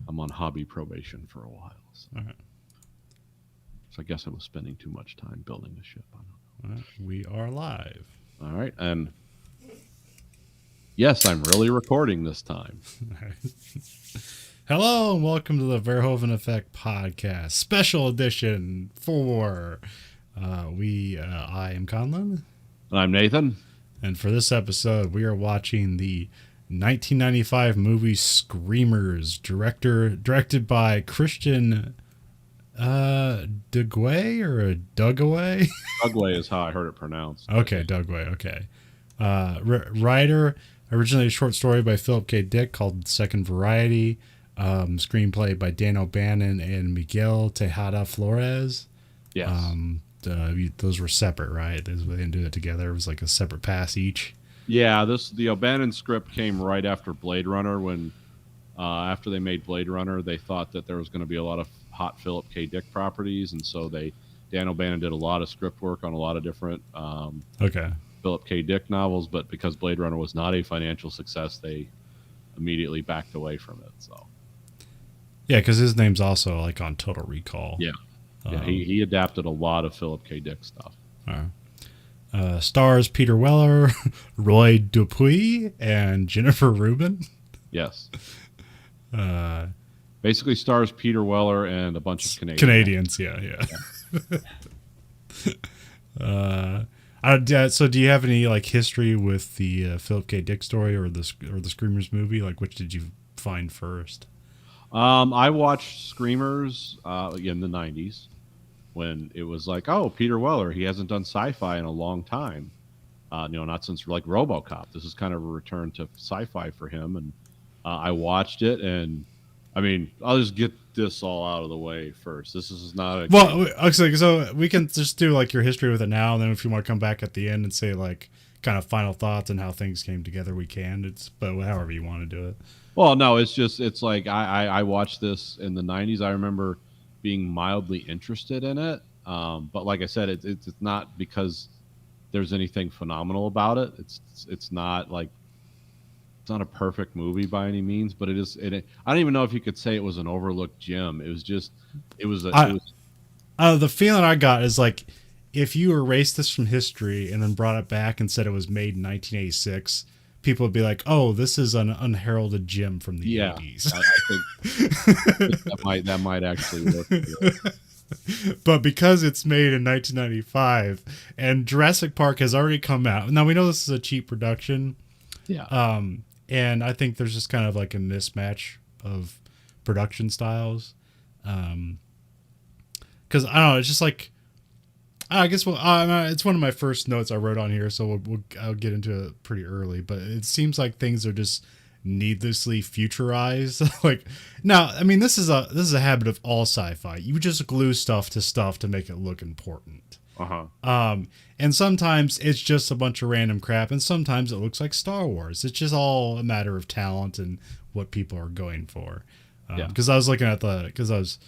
I'm on hobby probation for a while. So, All right. so I guess I was spending too much time building a ship. I don't All right. We are live. know. All right. And yes, I'm really recording this time. All right. Hello and welcome to the Verhoeven Effect podcast, special edition for I am Conlon, And I'm Nathan. and for this episode we are watching the 1995 movie Screamers, directed by Christian Dugway or Dugaway. Ugly is how I heard it pronounced. Okay, Dugway. Okay. Writer, originally a short story by Philip K. Dick called Second Variety. Screenplay by Dan O'Bannon and Miguel Tejada Flores. Yes. Those were separate, right? They didn't do it together. It was like a separate pass each. Yeah, the O'Bannon script came right after Blade Runner. When after they made Blade Runner, they thought that there was going to be a lot of hot Philip K. Dick properties, and so Dan O'Bannon did a lot of script work on a lot of different Okay. Philip K. Dick novels. But because Blade Runner was not a financial success, they immediately backed away from it. So Yeah, because his name's also like on Total Recall. yeah, he adapted a lot of Philip K. Dick stuff. Stars Peter Weller, Roy Dupuis, and Jennifer Rubin. Yes, Uh, basically stars Peter Weller and a bunch of Canadians. yeah. So do you have any like history with the Philip K. Dick story or the Screamers movie? Like, which did you find first? I watched Screamers in the '90s when it was like, oh, Peter Weller, he hasn't done sci-fi in a long time. Not since like RoboCop. This is kind of a return to sci-fi for him, and I watched it. And I mean, I'll just get this all out of the way first. This is not a Well, okay, so we can just do like your history with it now, and then if you want to come back at the end and say like kind of final thoughts and how things came together, we can. But however you want to do it. Well, no, it's like I watched this in the '90s. I remember being mildly interested in it, but like I said, it's not because there's anything phenomenal about it. It's not like it's not a perfect movie by any means, but it is. I don't even know if you could say it was an overlooked gem. It was just it was The feeling I got is like if you erased this from history and then brought it back and said it was made in 1986, people would be like, "Oh, this is an unheralded gem from the 80s." I think that might actually work. But because it's made in 1995 and Jurassic Park has already come out. Now we know this is a cheap production. Yeah. And I think there's just kind of like a mismatch of production styles. Because I don't know, it's just like I guess it's one of my first notes I wrote on here, so I'll get into it pretty early. But it seems like things are just needlessly futurized. Like now, I mean, this is a habit of all sci-fi. You just glue stuff to make it look important. And sometimes it's just a bunch of random crap, and sometimes it looks like Star Wars. It's just all a matter of talent and what people are going for. Because I was looking at because I was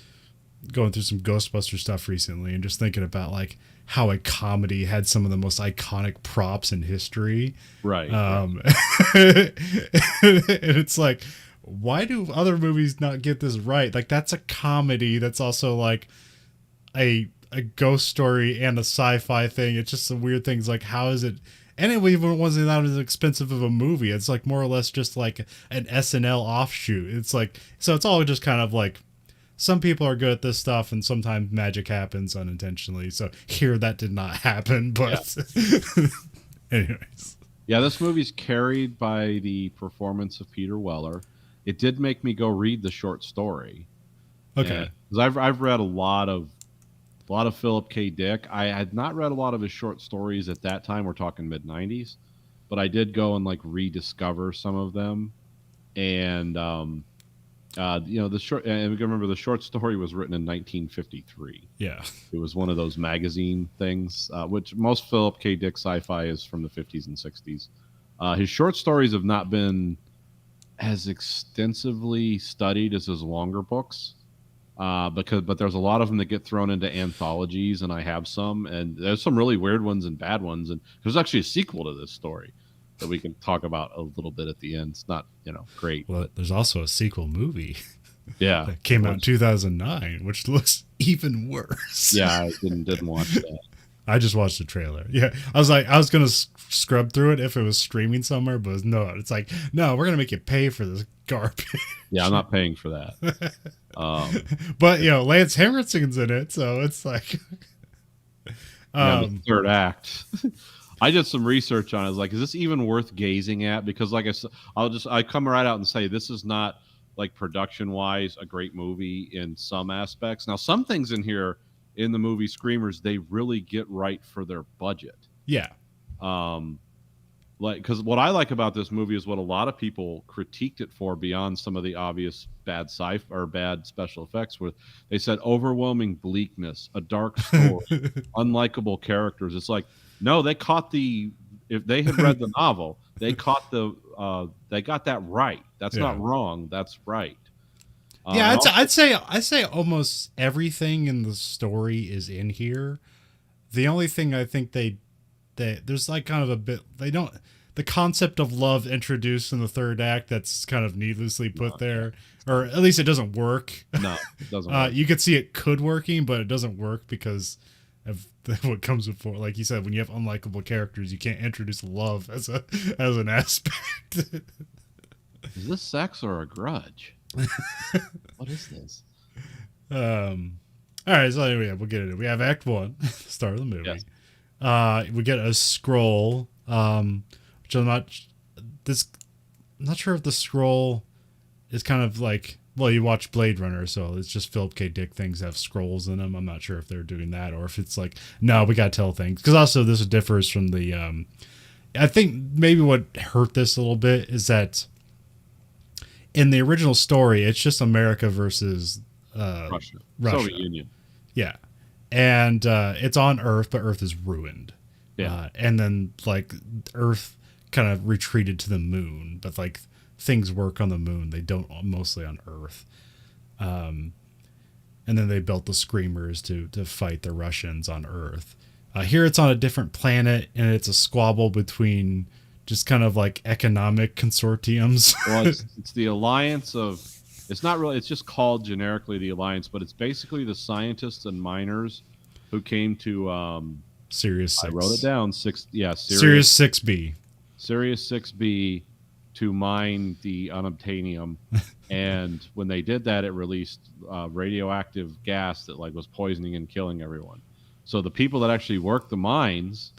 going through some Ghostbuster stuff recently and just thinking about like how a comedy had some of the most iconic props in history. Right. And it's like, why do other movies not get this right? Like that's a comedy that's also like a ghost story and a sci-fi thing. It's just some weird things like how is it, and it even wasn't that as expensive of a movie. It's like more or less just like an SNL offshoot. It's like, so it's all just kind of like some people are good at this stuff and sometimes magic happens unintentionally. So here that did not happen, but anyways. Yeah, this movie's carried by the performance of Peter Weller. It did make me go read the short story. Okay. Because I've read a lot of Philip K. Dick. I had not read a lot of his short stories at that time. We're talking mid '90s, but I did go and like rediscover some of them. And the short. And we can remember the short story was written in 1953. Yeah. It was one of those magazine things, which most Philip K. Dick sci-fi is from the 50s and 60s. His short stories have not been as extensively studied as his longer books. But there's a lot of them that get thrown into anthologies, and I have some, and there's some really weird ones and bad ones, and there's actually a sequel to this story that we can talk about a little bit at the end. It's not great. Well, there's also a sequel movie. Yeah, That came out in 2009, which looks even worse. yeah. I didn't watch that. I just watched the trailer. Yeah, I was like, I was gonna scrub through it if it was streaming somewhere, but no, it's like, no, we're gonna make you pay for this garbage. Yeah, I'm not paying for that. But Lance Henriksen's in it, so it's like, Yeah, the third act. I did some research on it. I was like, is this even worth gazing at? Because like I said, I come right out and say this is not like production wise a great movie in some aspects. Now, some things in here in the movie Screamers they really get right for their budget. yeah, Like because what I like about this movie is what a lot of people critiqued it for beyond some of the obvious bad sci or bad special effects where they said overwhelming bleakness, a dark story, unlikable characters. It's like no, they caught the if they had read the novel, they caught they got that right. That's not wrong. That's right. yeah. I'd say almost everything in the story is in here. The only thing I think there's like kind of a bit the concept of love introduced in the third act that's kind of needlessly put there, or at least it doesn't work. No, it doesn't work. You could see it could working, but it doesn't work because of what comes before. Like you said, when you have unlikable characters, you can't introduce love as an aspect. Is this sex or a grudge? What is this? All right, so anyway, we'll get into it. We have Act 1, start of the movie. Yes. We get a scroll, which I'm not sure if the scroll is kind of like, well, you watch Blade Runner, so it's just Philip K. Dick things have scrolls in them. I'm not sure if they're doing that or if it's like, no, we got to tell things. Because also this differs from the, I think maybe what hurt this a little bit is that in the original story, it's just America versus Russia. Soviet Union. Yeah. And it's on Earth, but Earth is ruined. Yeah. And then like Earth kind of retreated to the moon, but like things work on the moon. They don't mostly on Earth. And then they built the Screamers to fight the Russians on Earth. Here it's on a different planet, and it's a squabble between just kind of like economic consortiums. Well, it's the alliance of. It's not really. It's just called generically the alliance, but it's basically the scientists and miners who came to Sirius 6. I wrote it down. Sirius 6B. Sirius 6B to mine the unobtainium, and when they did that, it released radioactive gas that like was poisoning and killing everyone. So the people that actually worked the mines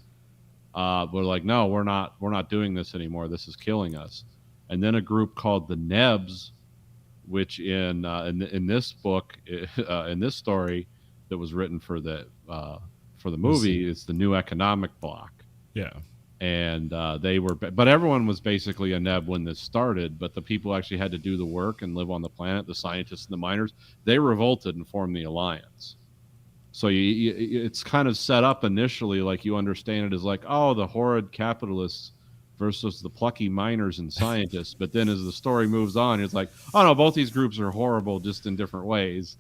were like, "No, we're not doing this anymore. This is killing us." And then a group called the Nebs, which in this book, in this story that was written for the movie, it's the New Economic Bloc. Yeah. And but everyone was basically a Neb when this started, but the people actually had to do the work and live on the planet, the scientists and the miners, they revolted and formed the alliance. So it's kind of set up initially like you understand it as like, oh, the horrid capitalists versus the plucky miners and scientists. But then as the story moves on, it's like, oh no, both these groups are horrible just in different ways.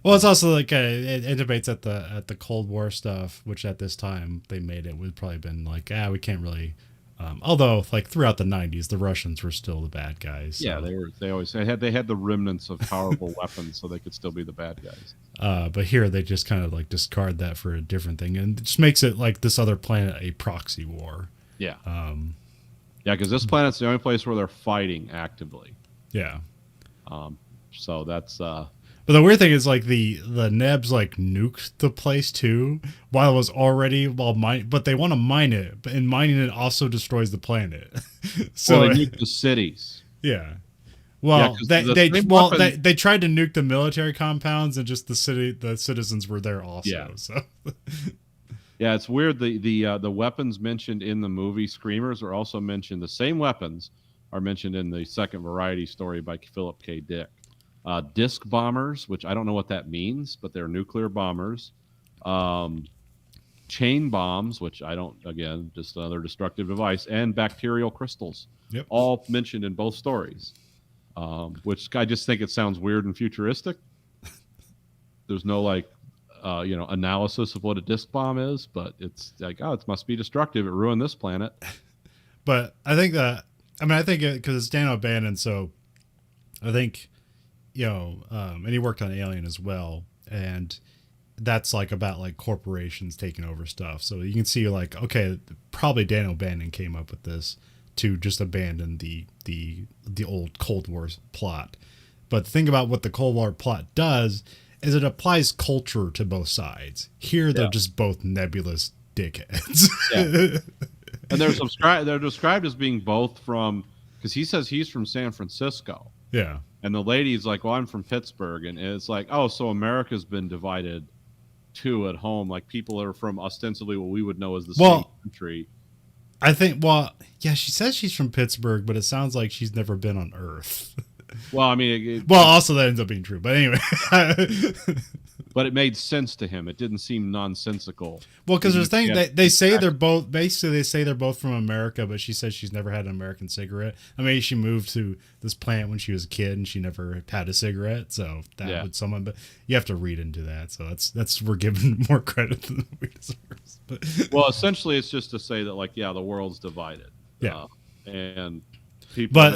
Well, it's also like it intimates at the Cold War stuff, which at this time they made it would probably been like, we can't really. Although, like throughout the '90s, the Russians were still the bad guys. So. Yeah, they had the remnants of powerful weapons, so they could still be the bad guys. But here they just kind of like discard that for a different thing, and it just makes it like this other planet a proxy war. Yeah. Yeah, because this planet's the only place where they're fighting actively. Yeah. So that's. But the weird thing is, like the Nebs like nuked the place too, while it was already but they want to mine it, and mining it also destroys the planet. So they nuked the cities. Yeah. Well, they tried to nuke the military compounds, and just the citizens were there also. Yeah. So. Yeah, it's weird. The weapons mentioned in the movie Screamers are also mentioned. The same weapons are mentioned in the second Variety story by Philip K. Dick. Disc bombers, which I don't know what that means, but they're nuclear bombers. Chain bombs, which I don't, again, just another destructive device, and bacterial crystals. Yep. All mentioned in both stories, which I just think it sounds weird and futuristic. There's no analysis of what a disc bomb is, but it's like, it must be destructive. It ruined this planet. But I think because it's Dan O'Bannon, so I think and he worked on Alien as well, and that's like about like corporations taking over stuff. So you can see like, okay, probably Dan O'Bannon came up with this to just abandon the old Cold War plot. But the thing about what the Cold War plot does is it applies culture to both sides. Here they're just both nebulous dickheads. Yeah. And they're described as being both from, because he says he's from San Francisco. Yeah. And the lady's like, well, I'm from Pittsburgh. And it's like, oh, so America's been divided too at home. Like people are from ostensibly what we would know as the same country. I think, she says she's from Pittsburgh, but it sounds like she's never been on Earth. Well, I mean, also that ends up being true. But anyway. But it made sense to him. It didn't seem nonsensical. Well, because there's the thing, they say they're both from America, but she says she's never had an American cigarette. I mean, she moved to this plant when she was a kid and she never had a cigarette. So that would someone, but you have to read into that. So that's we're giving more credit than we deserve. But well, essentially, it's just to say that like, the world's divided. Yeah, and people. But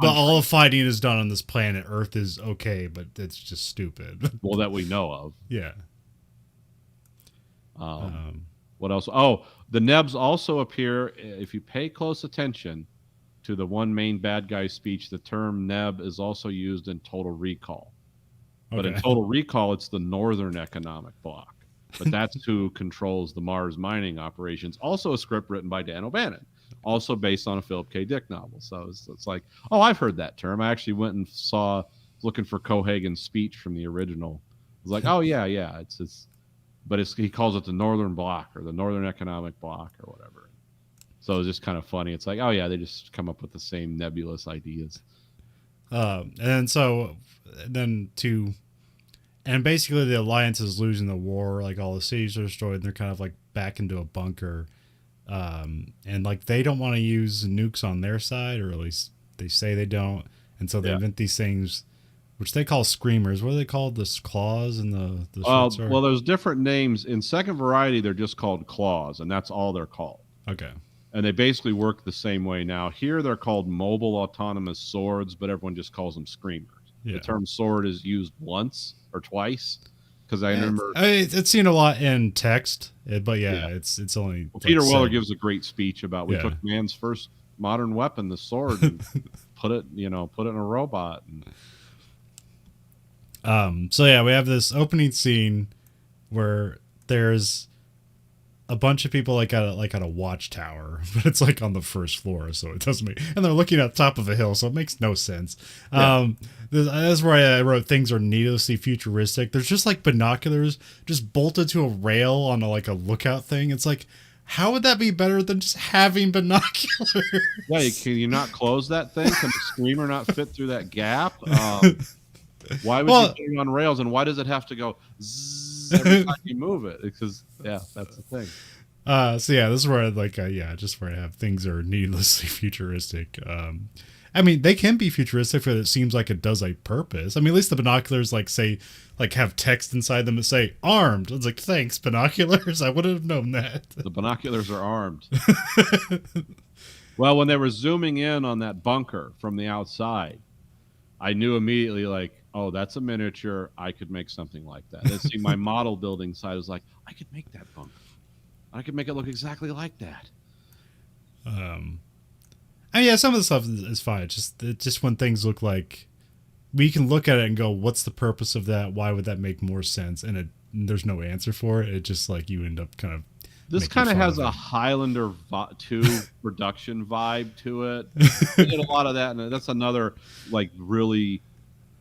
all the fighting is done on this planet. Earth is okay, but it's just stupid. Well, that we know of. Yeah. What else? Oh, the Nebs also appear. If you pay close attention to the one main bad guy speech, the term Neb is also used in Total Recall. But in Total Recall, it's the Northern Economic Bloc. But that's who controls the Mars mining operations. Also a script written by Dan O'Bannon. Also based on a Philip K. Dick novel. So it's like, oh, I've heard that term. I actually went and saw, looking for Cohagen's speech from the original. I was like, oh, yeah. But he calls it the Northern Bloc or the Northern Economic Bloc or whatever. So it's just kind of funny. It's like, oh, yeah, they just come up with the same nebulous ideas. And basically the Alliance is losing the war. Like all the cities are destroyed. And they're kind of like back into a bunker. And like they don't want to use nukes on their side, or at least they say they don't. And so they invent these things, which they call screamers. What are they called? The claws and the well, there's different names. In Second Variety, they're just called claws, and that's all they're called. Okay. And they basically work the same way now. Here they're called mobile autonomous swords, but everyone just calls them screamers. Yeah. The term sword is used once or twice. Because I remember it's seen a lot in text, but it's only. Well, Peter Weller gives a great speech about we took man's first modern weapon, the sword, and put it in a robot. And... So we have this opening scene where there's a bunch of people at a watchtower, but it's like on the first floor, so it doesn't make. And they're looking at the top of a hill, so it makes no sense. Yeah. That's where I wrote things are needlessly futuristic. There's just like binoculars just bolted to a rail on a lookout thing. It's like, how would that be better than just having binoculars? Yeah, can you not close that thing? Can the screamer not fit through that gap? Why would you put it on rails, and why does it have to go zzz every time you move it? Because that's the thing. This is where just where I have things are needlessly futuristic. I mean, they can be futuristic, but it seems like it does a purpose. I mean, at least the binoculars have text inside them that say armed. It's like, thanks, binoculars. I wouldn't have known that. The binoculars are armed. Well, when they were zooming in on that bunker from the outside, I knew immediately, like, oh, that's a miniature. I could make something like that. And see, my model building side was like, I could make that bunker. I could make it look exactly like that. Some of the stuff is fine. It's just when things look like we can look at it and go, what's the purpose of that? Why would that make more sense? And there's no answer for it. It just like you end up kind of. This kind of has a Highlander 2 production vibe to it. We did a lot of that, and that's another like really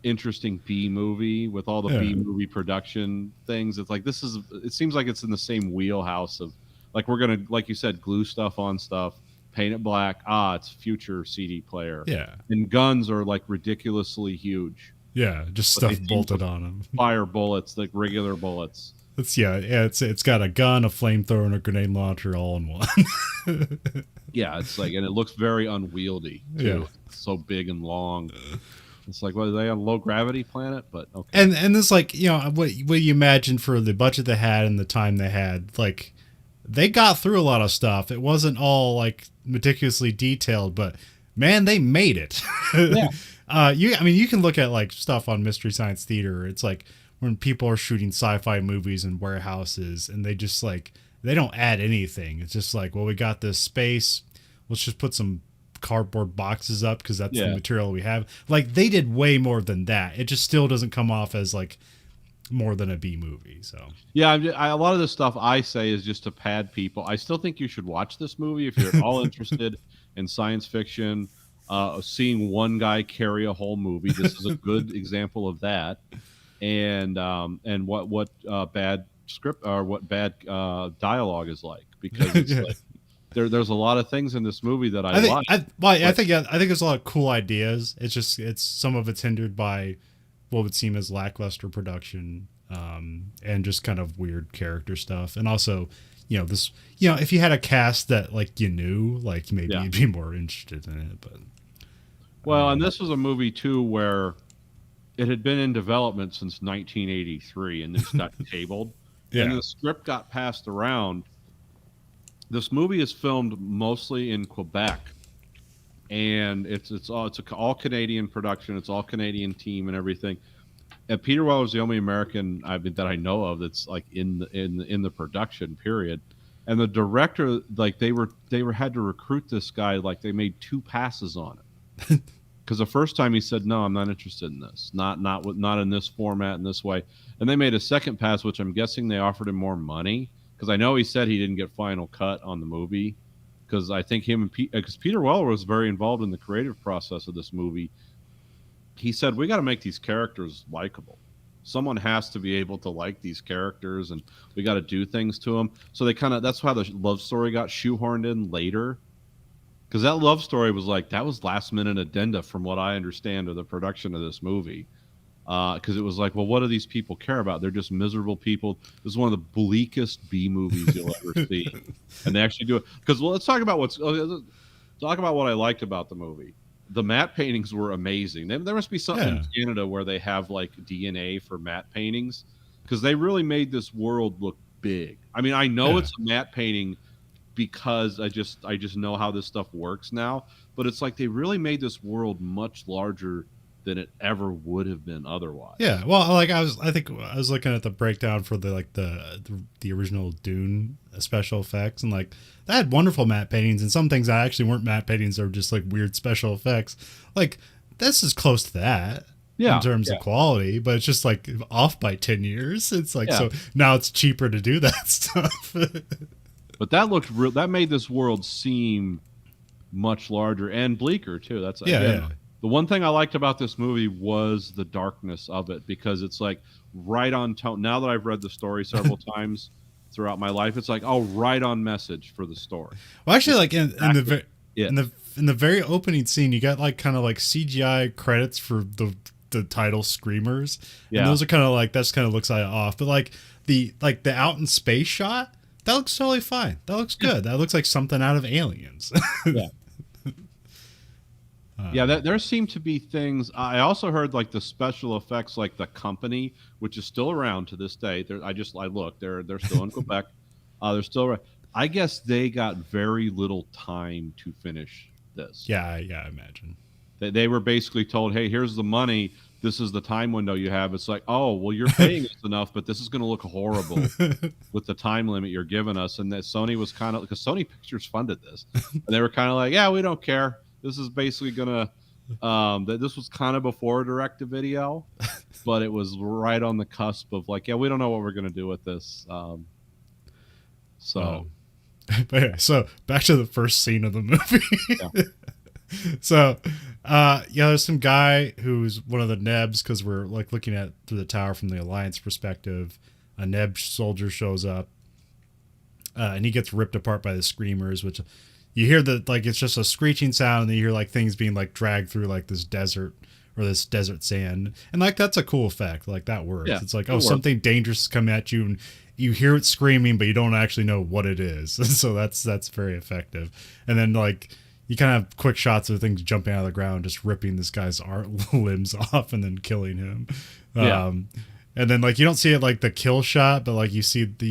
interesting B movie with all the B movie production things. It's like it seems like it's in the same wheelhouse of like we're gonna, like you said, glue stuff on stuff, paint it black. It's future CD player. Yeah, and guns are like ridiculously huge. Yeah, just stuff bolted on them. Fire bullets, like regular bullets. It's got a gun, a flamethrower, and a grenade launcher all in one. Yeah, it's like, and it looks very unwieldy too. Yeah. It's so big and long. It's like, well, are they on a low gravity planet? But okay. And it's like, what you imagine for the budget they had and the time they had, like they got through a lot of stuff. It wasn't all like meticulously detailed, but man, they made it. Yeah. I mean, you can look at like stuff on Mystery Science Theater. It's like when people are shooting sci-fi movies in warehouses, and they just like they don't add anything. It's just like, well, we got this space. Let's just put some cardboard boxes up because that's the Yeah. material we have. Like they did way more than that. It just still doesn't come off as like more than a B movie. So Yeah, a lot of the stuff I say is just to pad people. I still think you should watch this movie if you're at all interested in science fiction. Seeing one guy carry a whole movie, this is a good example of that. And what bad script or what bad dialogue is like, because it's yeah. like there's a lot of things in this movie that I I think like. I think there's a lot of cool ideas. It's just it's some of it's hindered by what would seem as lackluster production, and just kind of weird character stuff. And also, this if you had a cast that like you knew, like maybe Yeah. you'd be more interested in it. But Well, and this was a movie too where it had been in development since 1983 and just got tabled. And yeah, the script got passed around. This movie is filmed mostly in Quebec, and it's all Canadian production. It's all Canadian team and everything. And Peter Weller is the only American that I know of that's like in the production period. And the director, like they were had to recruit this guy. Like they made two passes on it because the first time he said no, I'm not interested in this, not in this format in this way. And they made a second pass, which I'm guessing they offered him more money, because I know he said he didn't get final cut on the movie, because I think because Peter Weller was very involved in the creative process of this movie. He said, we got to make these characters likable. Someone has to be able to like these characters, and we got to do things to them. So that's how the love story got shoehorned in later, because that love story was like, that was last minute addenda from what I understand of the production of this movie. Because it was like, well, what do these people care about? They're just miserable people. This is one of the bleakest B movies you'll ever see, and they actually do it. Because let's talk about talk about what I liked about the movie. The matte paintings were amazing. There must be something in Canada where they have like DNA for matte paintings, because they really made this world look big. I mean, I know it's a matte painting because I just know how this stuff works now, but it's like they really made this world much larger than it ever would have been otherwise. Yeah, well, like I think I was looking at the breakdown for the original Dune special effects, and like that had wonderful matte paintings, and some things that actually weren't matte paintings; they were just like weird special effects. Like this is close to that in terms of quality, but it's just like off by 10 years. It's like so now it's cheaper to do that stuff. But that looked real. That made this world seem much larger and bleaker too. That's again, the one thing I liked about this movie was the darkness of it, because it's like right on tone. Now that I've read the story several times throughout my life, it's like, oh, right on message for the story. Well, actually, like in the very opening scene, you got like kind of like CGI credits for the title screamers. Yeah, and those are kind of like that's kind of looks off, but like the out in space shot, that looks totally fine. That looks good. That looks like something out of Aliens. Yeah. There seem to be things. I also heard like the special effects, like the company, which is still around to this day. I looked. They're still in Quebec. They're still. I guess they got very little time to finish this. Yeah, I imagine. They were basically told, "Hey, here's the money. This is the time window you have." It's like, oh, well, you're paying us enough, but this is going to look horrible with the time limit you're giving us. And that Sony was kind of, because Sony Pictures funded this, and they were kind of like, yeah, we don't care. This is basically gonna. This was kind of before direct-to-video, but it was right on the cusp of like, yeah, we don't know what we're gonna do with this. But yeah, so back to the first scene of the movie. So, there's some guy who's one of the Nebs, because we're like looking at through the tower from the Alliance perspective. A Neb soldier shows up, and he gets ripped apart by the screamers, which. You hear that like it's just a screeching sound, and then you hear like things being like dragged through like this desert or this desert sand, and like that's a cool effect. Like that works. It's like something dangerous is coming at you, and you hear it screaming, but you don't actually know what it is. So that's very effective. And then like you kind of have quick shots of things jumping out of the ground, just ripping this guy's limbs off and then killing him. And then like you don't see it like the kill shot, but like you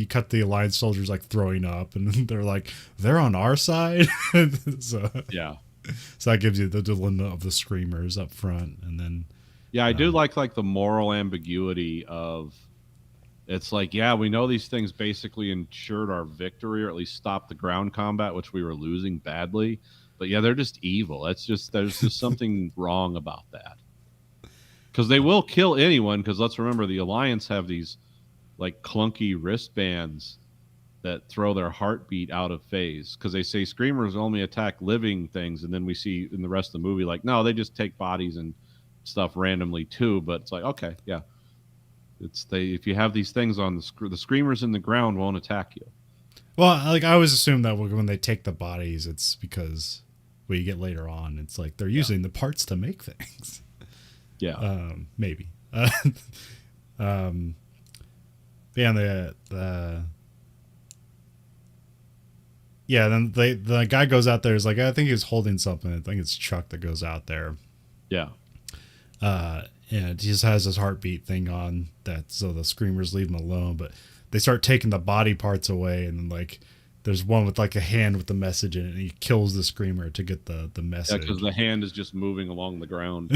cut the Alliance soldiers like throwing up, and they're like they're on our side. So yeah, So that gives you the dilemma of the screamers up front, and then Yeah, I do like the moral ambiguity of it's like, yeah, we know these things basically ensured our victory or at least stopped the ground combat, which we were losing badly. But yeah, they're just evil. That's just there's just something wrong about that. Because they will kill anyone. Because let's remember, the Alliance have these like clunky wristbands that throw their heartbeat out of phase. Because they say screamers only attack living things, and then we see in the rest of the movie like, no, they just take bodies and stuff randomly too. But it's like, okay, yeah, it's they. If you have these things on the screamers in the ground won't attack you. well, like I always assume that when they take the bodies, it's because what you get later on, it's like they're using the parts to make things. Yeah, Maybe. Um, yeah, yeah. Then the guy goes out there. Is like, I think he's holding something. I think it's Chuck that goes out there. yeah. And he just has his heartbeat thing on that, so the screamers leave him alone. But they start taking the body parts away, and then like there's one with like a hand with the message in it, and he kills the screamer to get the Yeah, message. because the hand is just moving along the ground.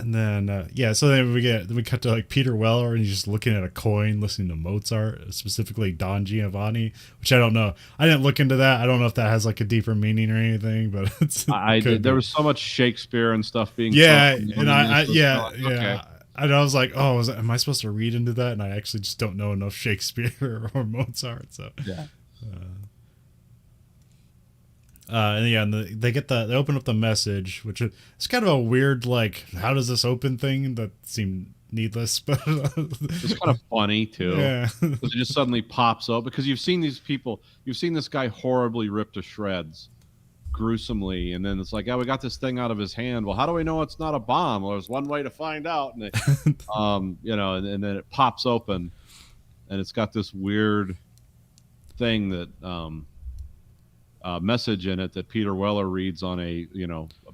And then so then we cut to like Peter Weller, and he's just looking at a coin, listening to Mozart, specifically Don Giovanni, which I don't know. I didn't look into that. I don't know if that has like a deeper meaning or anything, but I did. There was so much Shakespeare and stuff being. Yeah, thrown and okay. And I was like, oh, am I supposed to read into that? And I actually just don't know enough Shakespeare or Mozart, so Yeah. and they open up the message, which it's kind of a weird, like, how does this open thing that seemed needless, but It's kind of funny too. yeah. Because it just suddenly pops up because you've seen these people, you've seen this guy horribly ripped to shreds, gruesomely, and then it's like, yeah, we got this thing out of his hand. Well, how do we know it's not a bomb? Well, there's one way to find out, and it, and then it pops open, and it's got this weird thing that message in it that Peter Weller reads on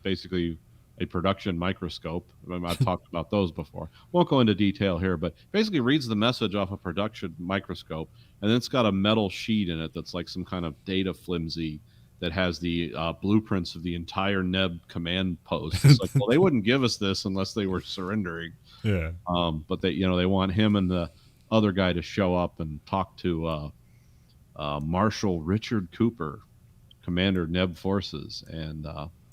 basically a production microscope. I've talked about those before. Won't go into detail here, but basically reads the message off a production microscope, and then it's got a metal sheet in it that's like some kind of data flimsy that has the blueprints of the entire Neb command post. It's like, well, they wouldn't give us this unless they were surrendering. Yeah. But they want him and the other guy to show up and talk to Marshal Richard Cooper, commander Neb forces, and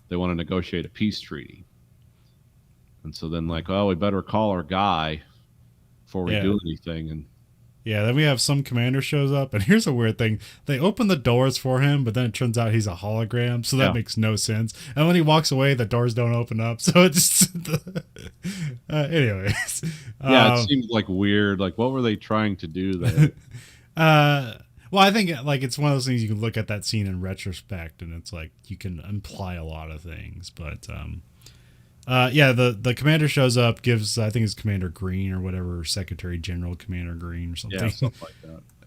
they want to negotiate a peace treaty. And so then, like, oh, we better call our guy before we do anything. And then we have some commander shows up, and here's a weird thing: they open the doors for him, but then it turns out he's a hologram, so that makes no sense. And when he walks away, the doors don't open up, so it's anyways. It seems like weird. Like, what were they trying to do there? Well, I think like it's one of those things you can look at that scene in retrospect, and it's like you can imply a lot of things. But the commander shows up, gives, I think it's Commander Green or whatever, Secretary General Commander Green or something. Yeah, something like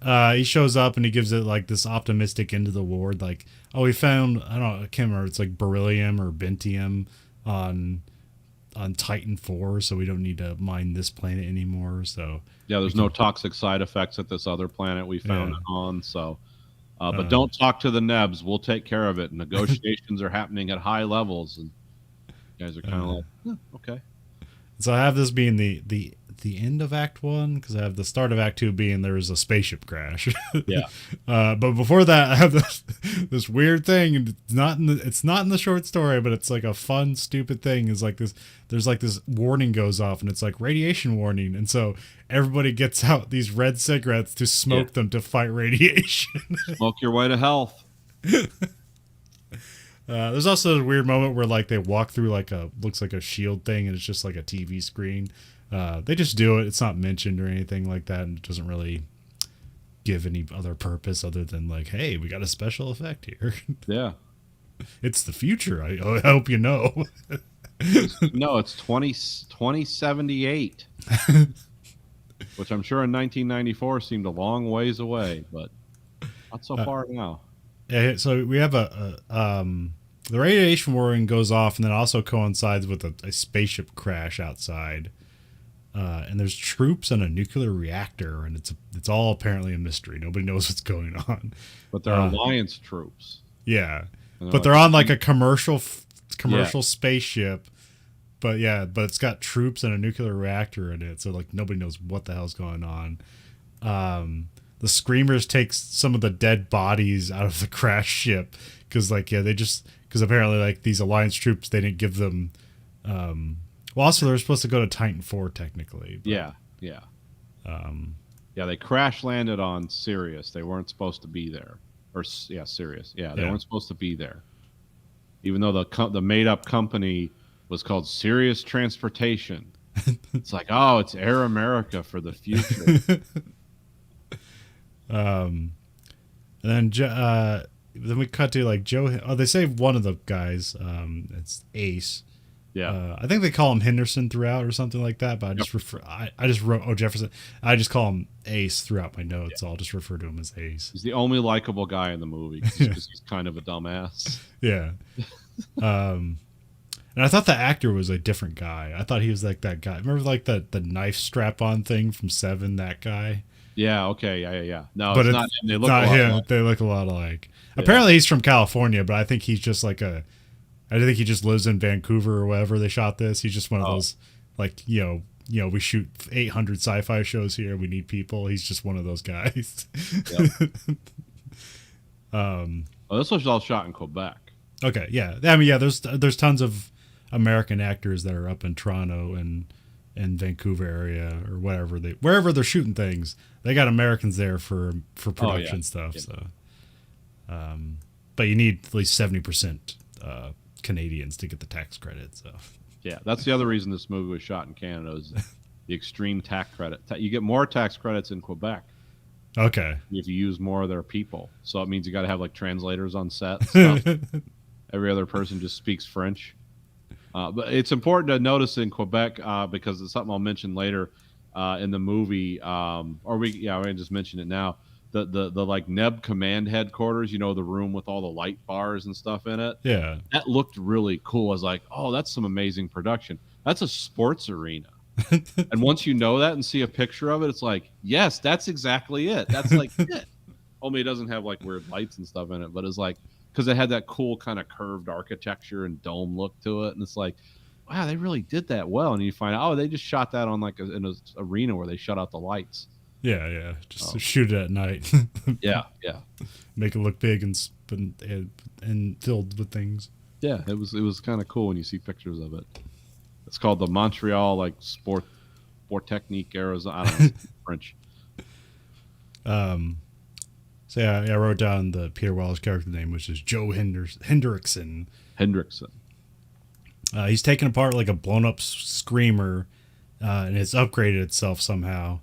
that. He shows up and he gives it like this optimistic end of the war, like, oh, we found, I don't know, I can't remember, it's like beryllium or bentium on Titan 4, so we don't need to mine this planet anymore. So yeah, there's no toxic side effects at this other planet we found it on. So, but don't talk to the Nebs. We'll take care of it. Negotiations are happening at high levels, and you guys are kind of like, okay. So I have this being the end of Act 1, because I have the start of Act 2 being there was a spaceship crash. Yeah. But before that, I have this weird thing, and it's not in the short story, but it's like a fun, stupid thing. Is like this. There's like this warning goes off, and it's like radiation warning, and so everybody gets out these red cigarettes to smoke them to fight radiation. Smoke your way to health. There's also a weird moment where like they walk through like looks like a shield thing, and it's just like a TV screen. They just do it. It's not mentioned or anything like that, and it doesn't really give any other purpose other than like, hey, we got a special effect here. Yeah. It's the future. I hope you know. No, it's 2078, which I'm sure in 1994 seemed a long ways away, but not so far now. So we have the radiation warning goes off, and then also coincides with a spaceship crash outside. and there's troops and a nuclear reactor, and it's all apparently a mystery. Nobody knows what's going on. But they're Alliance troops. Yeah, And but like, they're on like a yeah, commercial spaceship. But yeah, but it's got troops and a nuclear reactor in it, so like nobody knows what the hell's going on. The Screamers takes some of the dead bodies out of the crash ship because like yeah they just because apparently like these Alliance troops they didn't give them. Well, also they're supposed to go to Titan 4 technically. But, yeah, yeah. Yeah, they crash landed on Sirius. They weren't supposed to be there. Or yeah, Sirius. Yeah, they weren't supposed to be there. Even though the made up company was called Sirius Transportation. It's like, oh, it's Air America for the future. And then we cut to like Joe. Oh, they say one of the guys. It's Ace. Yeah. I think they call him Henderson throughout or something like that. But I just refer. I just wrote Jefferson. I just call him Ace throughout my notes. Yeah. I'll just refer to him as Ace. He's the only likable guy in the movie because he's kind of a dumbass. Yeah. And I thought the actor was a different guy. I thought he was like that guy. Remember like the knife strap on thing from Seven? That guy. Yeah. Okay. Yeah. No, but it's not him. They look not a lot him. alike. They look a lot alike. Yeah. Apparently, he's from California, but I think he's just like a. I think he just lives in Vancouver or wherever they shot this. He's just one of those, like we shoot 800 sci-fi shows here. We need people. He's just one of those guys. Yep. This was all shot in Quebec. Okay, yeah. I mean, yeah. There's tons of American actors that are up in Toronto and Vancouver area or wherever they're shooting things. They got Americans there for production stuff. Yeah. So, but you need at least 70% Canadians to get the tax credit. So, yeah, that's the other reason this movie was shot in Canada is the extreme tax credit. You get more tax credits in Quebec. Okay. If you use more of their people, so it means you got to have like translators on set. And stuff. Every other person just speaks French. But it's important to notice in Quebec because it's something I'll mention later in the movie. We can just mention it now. The like Neb command headquarters, the room with all the light bars and stuff in it. Yeah, that looked really cool. I was like, oh, that's some amazing production. That's a sports arena. And once you know that and see a picture of it, it's like, yes, that's exactly it. That's like it. Only it doesn't have like weird lights and stuff in it, but it's like because it had that cool kind of curved architecture and dome look to it, and it's like, wow, they really did that well. And you find out, they just shot that on like in an arena where they shut out the lights. Yeah, just shoot it at night. yeah, make it look big and filled with things. Yeah, it was kind of cool when you see pictures of it. It's called the Montreal like Sport Technique Arizona. I don't know, French. So yeah, I wrote down the Peter Weller's character name, which is Joe Hendrickson. He's taken apart like a blown up screamer, and it's upgraded itself somehow.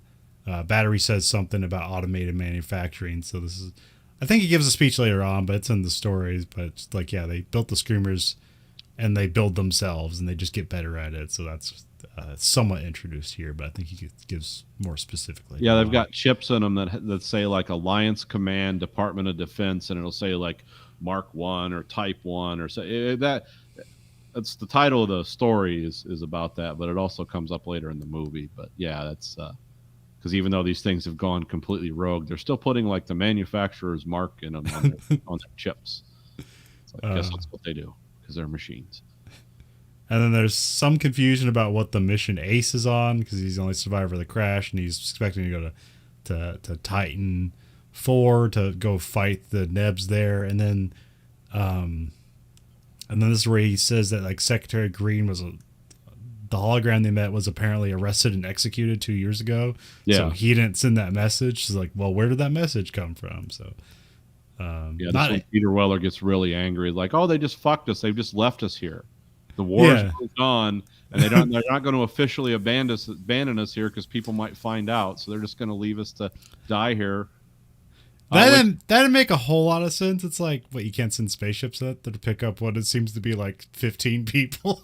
Battery says something about automated manufacturing. So this is, I think he gives a speech later on, but it's in the stories. But it's like, yeah, they built the screamers, and they build themselves, and they just get better at it. So that's somewhat introduced here, but I think he gives more specifically. Yeah, they've got chips in them that say like Alliance Command, Department of Defense, and it'll say like Mark 1 or Type 1 or so. That's the title of the story is about that, but it also comes up later in the movie. But yeah, that's because even though these things have gone completely rogue, they're still putting like the manufacturer's mark in them on their chips. So I guess that's what they do because they're machines. And then there's some confusion about what the mission Ace is on because he's the only survivor of the crash, and he's expecting to go to Titan 4 to go fight the Nebs there, and then this is where he says that like Secretary Green was the hologram they met was apparently arrested and executed 2 years ago. Yeah. So he didn't send that message. It's like, well, where did that message come from? So that's when Peter Weller gets really angry. Like, oh, they just fucked us. They've just left us here. The war's moved on, and they're not going to officially abandon us here because people might find out. So they're just going to leave us to die here. That didn't make a whole lot of sense. It's like, what, you can't send spaceships up to pick up what it seems to be like 15 people.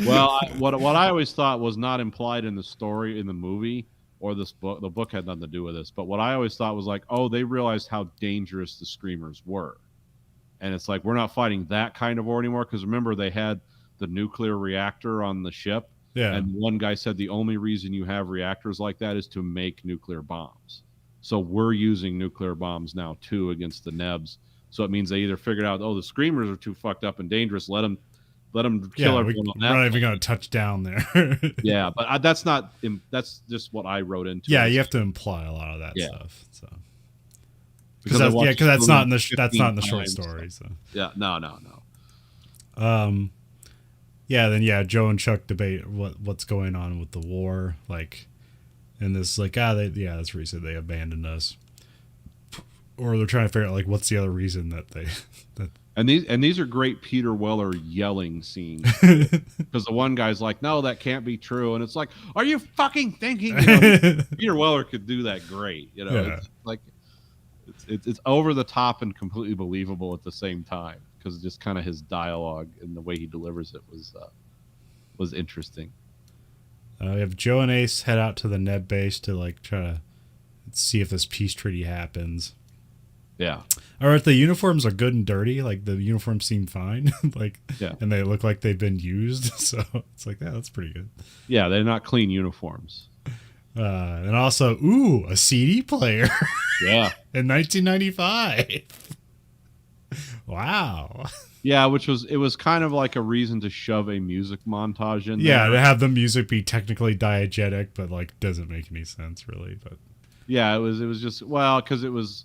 Well, what I always thought was not implied in the story in the movie or this book. The book had nothing to do with this, but what I always thought was like, oh, they realized how dangerous the Screamers were, and it's like we're not fighting that kind of war anymore because remember they had the nuclear reactor on the ship, Yeah. And one guy said the only reason you have reactors like that is to make nuclear bombs. So we're using nuclear bombs now too against the Nebs. So it means they either figured out, oh, the screamers are too fucked up and dangerous. Let them kill Yeah, everyone on we're that. not even going to touch down there. Yeah, but that's not. That's just what I wrote into. Yeah, it. you have to imply a lot of that Yeah. stuff. So because that's not in the short times, story. So yeah, no. Yeah, then Joe and Chuck debate what's going on with the war, like, and this like that's where he said they abandoned us, or they're trying to figure out like what's the other reason that they that. And these are great Peter Weller yelling scenes because the one guy's like, "No, that can't be true," and it's like, "Are you fucking thinking?" Peter Weller could do that great. It's like it's over the top and completely believable at the same time because just kind of his dialogue and the way he delivers it was interesting. We have Joe and Ace head out to the Neb base to like try to see if this peace treaty happens. Yeah. Or if the uniforms are good and dirty, like the uniforms seem fine, and they look like they've been used. So it's like, that's pretty good. Yeah, they're not clean uniforms. And also, a CD player. Yeah. In 1995. Wow. Yeah, it was kind of like a reason to shove a music montage in there. Yeah, to have the music be technically diegetic, but like doesn't make any sense really. But yeah, it was just because it was.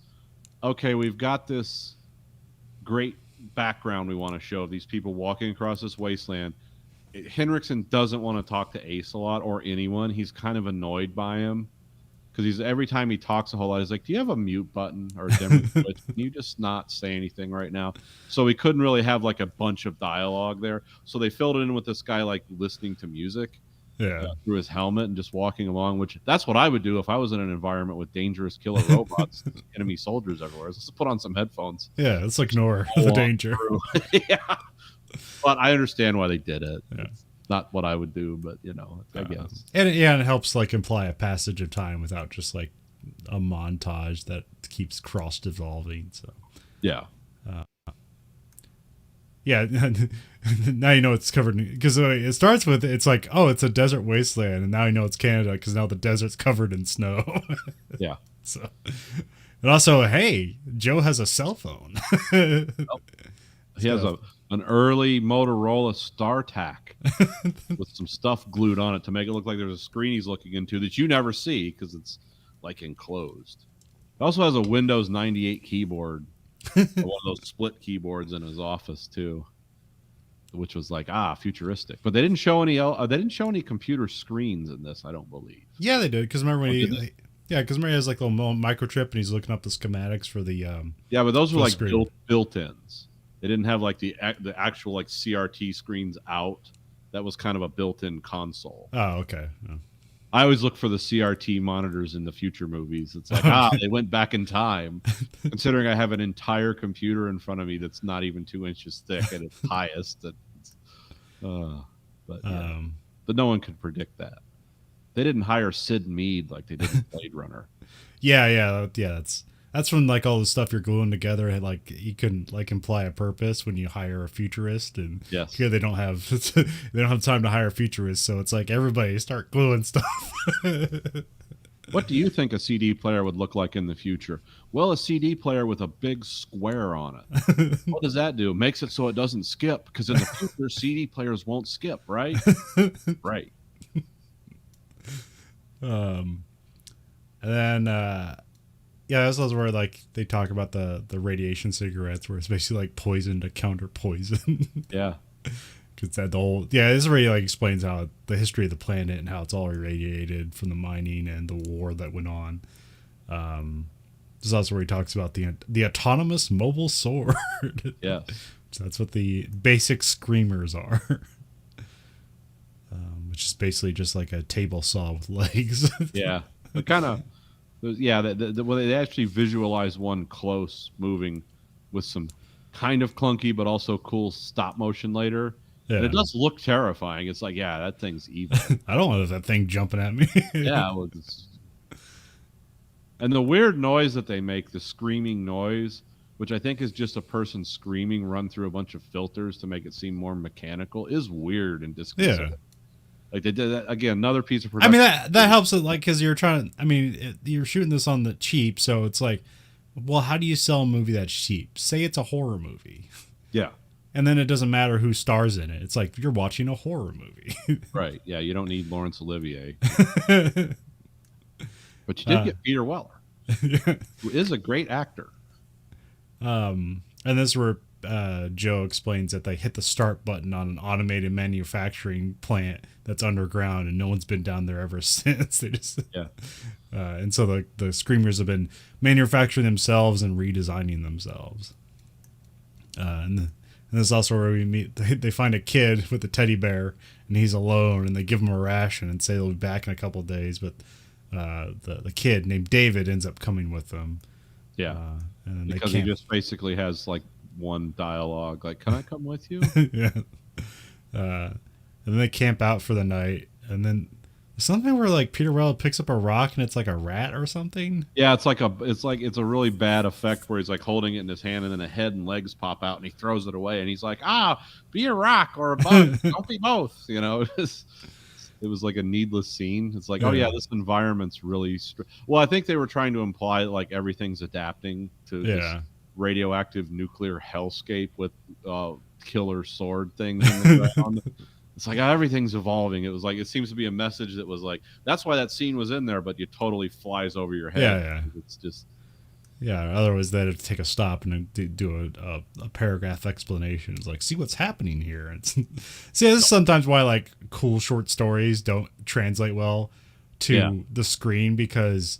Okay, we've got this great background we want to show of these people walking across this wasteland. Henriksen doesn't want to talk to Ace a lot or anyone. He's kind of annoyed by him because every time he talks a whole lot, he's like, "Do you have a mute button or a dimmer switch? Can you just not say anything right now?" So we couldn't really have like a bunch of dialogue there. So they filled it in with this guy like listening to music. Through his helmet and just walking along, which that's what I would do if I was in an environment with dangerous killer robots and enemy soldiers everywhere. Let's put on some headphones. Yeah, let's ignore the danger. Yeah. But I understand why they did it. Yeah. It's not what I would do, but I guess. And it helps like imply a passage of time without just like a montage that keeps cross devolving. So yeah. Yeah, now you know it's covered because it starts with it's like, oh, it's a desert wasteland, and now you know it's Canada because now the desert's covered in snow. Yeah. So, and also, hey, Joe has a cell phone. He has an early Motorola StarTAC with some stuff glued on it to make it look like there's a screen he's looking into that you never see because it's like enclosed. It also has a Windows 98 keyboard. One of those split keyboards in his office too, which was like futuristic. But they didn't show any. They didn't show any computer screens in this. I don't believe. Yeah, they did because remember when he has like a little microchip and he's looking up the schematics for the. Yeah, but those were like built-ins. They didn't have like the actual like CRT screens out. That was kind of a built-in console. Oh, okay. Yeah. I always look for the CRT monitors in the future movies. It's like, they went back in time, considering I have an entire computer in front of me that's not even 2 inches thick at its highest. But no one could predict that. They didn't hire Sid Mead like they did in Blade Runner. Yeah. That's when like all the stuff you're gluing together, and like you can like imply a purpose when you hire a futurist, and here they don't have time to hire futurists, so it's like everybody start gluing stuff. What do you think a CD player would look like in the future? Well, a CD player with a big square on it. What does that do? Makes it so it doesn't skip, because in the future CD players won't skip, right? Right. And then that's where like they talk about the radiation cigarettes, where it's basically like poison to counter poison. Yeah, because this already like explains how the history of the planet and how it's all irradiated from the mining and the war that went on. This is also where he talks about the autonomous mobile sword. Yeah, so that's what the basic screamers are. Which is basically just like a table saw with legs. Yeah, it kind of. Yeah, they actually visualize one close moving with some kind of clunky but also cool stop motion later. Yeah. And it does look terrifying. It's like, that thing's evil. I don't want that thing jumping at me. Yeah. And the weird noise that they make, the screaming noise, which I think is just a person screaming run through a bunch of filters to make it seem more mechanical, is weird and disconcerting. Yeah. Like they did that again. Another piece of I production. mean, that helps it, like, because you're trying to, I mean, you're shooting this on the cheap, so it's like, well, how do you sell a movie that's cheap? Say it's a horror movie. Yeah. And then it doesn't matter who stars in it. It's like you're watching a horror movie. Right. Yeah. You don't need Laurence Olivier, but you did get Peter Weller, who is a great actor. And this is where Joe explains that they hit the start button on an automated manufacturing plant that's underground, and no one's been down there ever since. They just and so the screamers have been manufacturing themselves and redesigning themselves. And this is also where we meet. They find a kid with a teddy bear, and he's alone, and they give him a ration and say they'll be back in a couple of days. But the kid named David ends up coming with them. Yeah, and because he just basically has like one dialogue, like, "Can I come with you?" Yeah. And then they camp out for the night, and then something where like Peter Weller picks up a rock and it's like a rat or something. Yeah, it's a really bad effect where he's like holding it in his hand, and then a head and legs pop out, and he throws it away, and he's like, be a rock or a bug, don't be both. You know, it was like a needless scene. It's like, oh yeah, this environment's really. Well, I think they were trying to imply that, like, everything's adapting to this radioactive nuclear hellscape with killer sword things in the ground. It's like everything's evolving. It was like, it seems to be a message that was like, that's why that scene was in there, but it totally flies over your head. Yeah. It's just. Yeah, otherwise they'd take a stop and do a paragraph explanation. It's like, see what's happening here. See, this is sometimes why like cool short stories don't translate well to the screen, because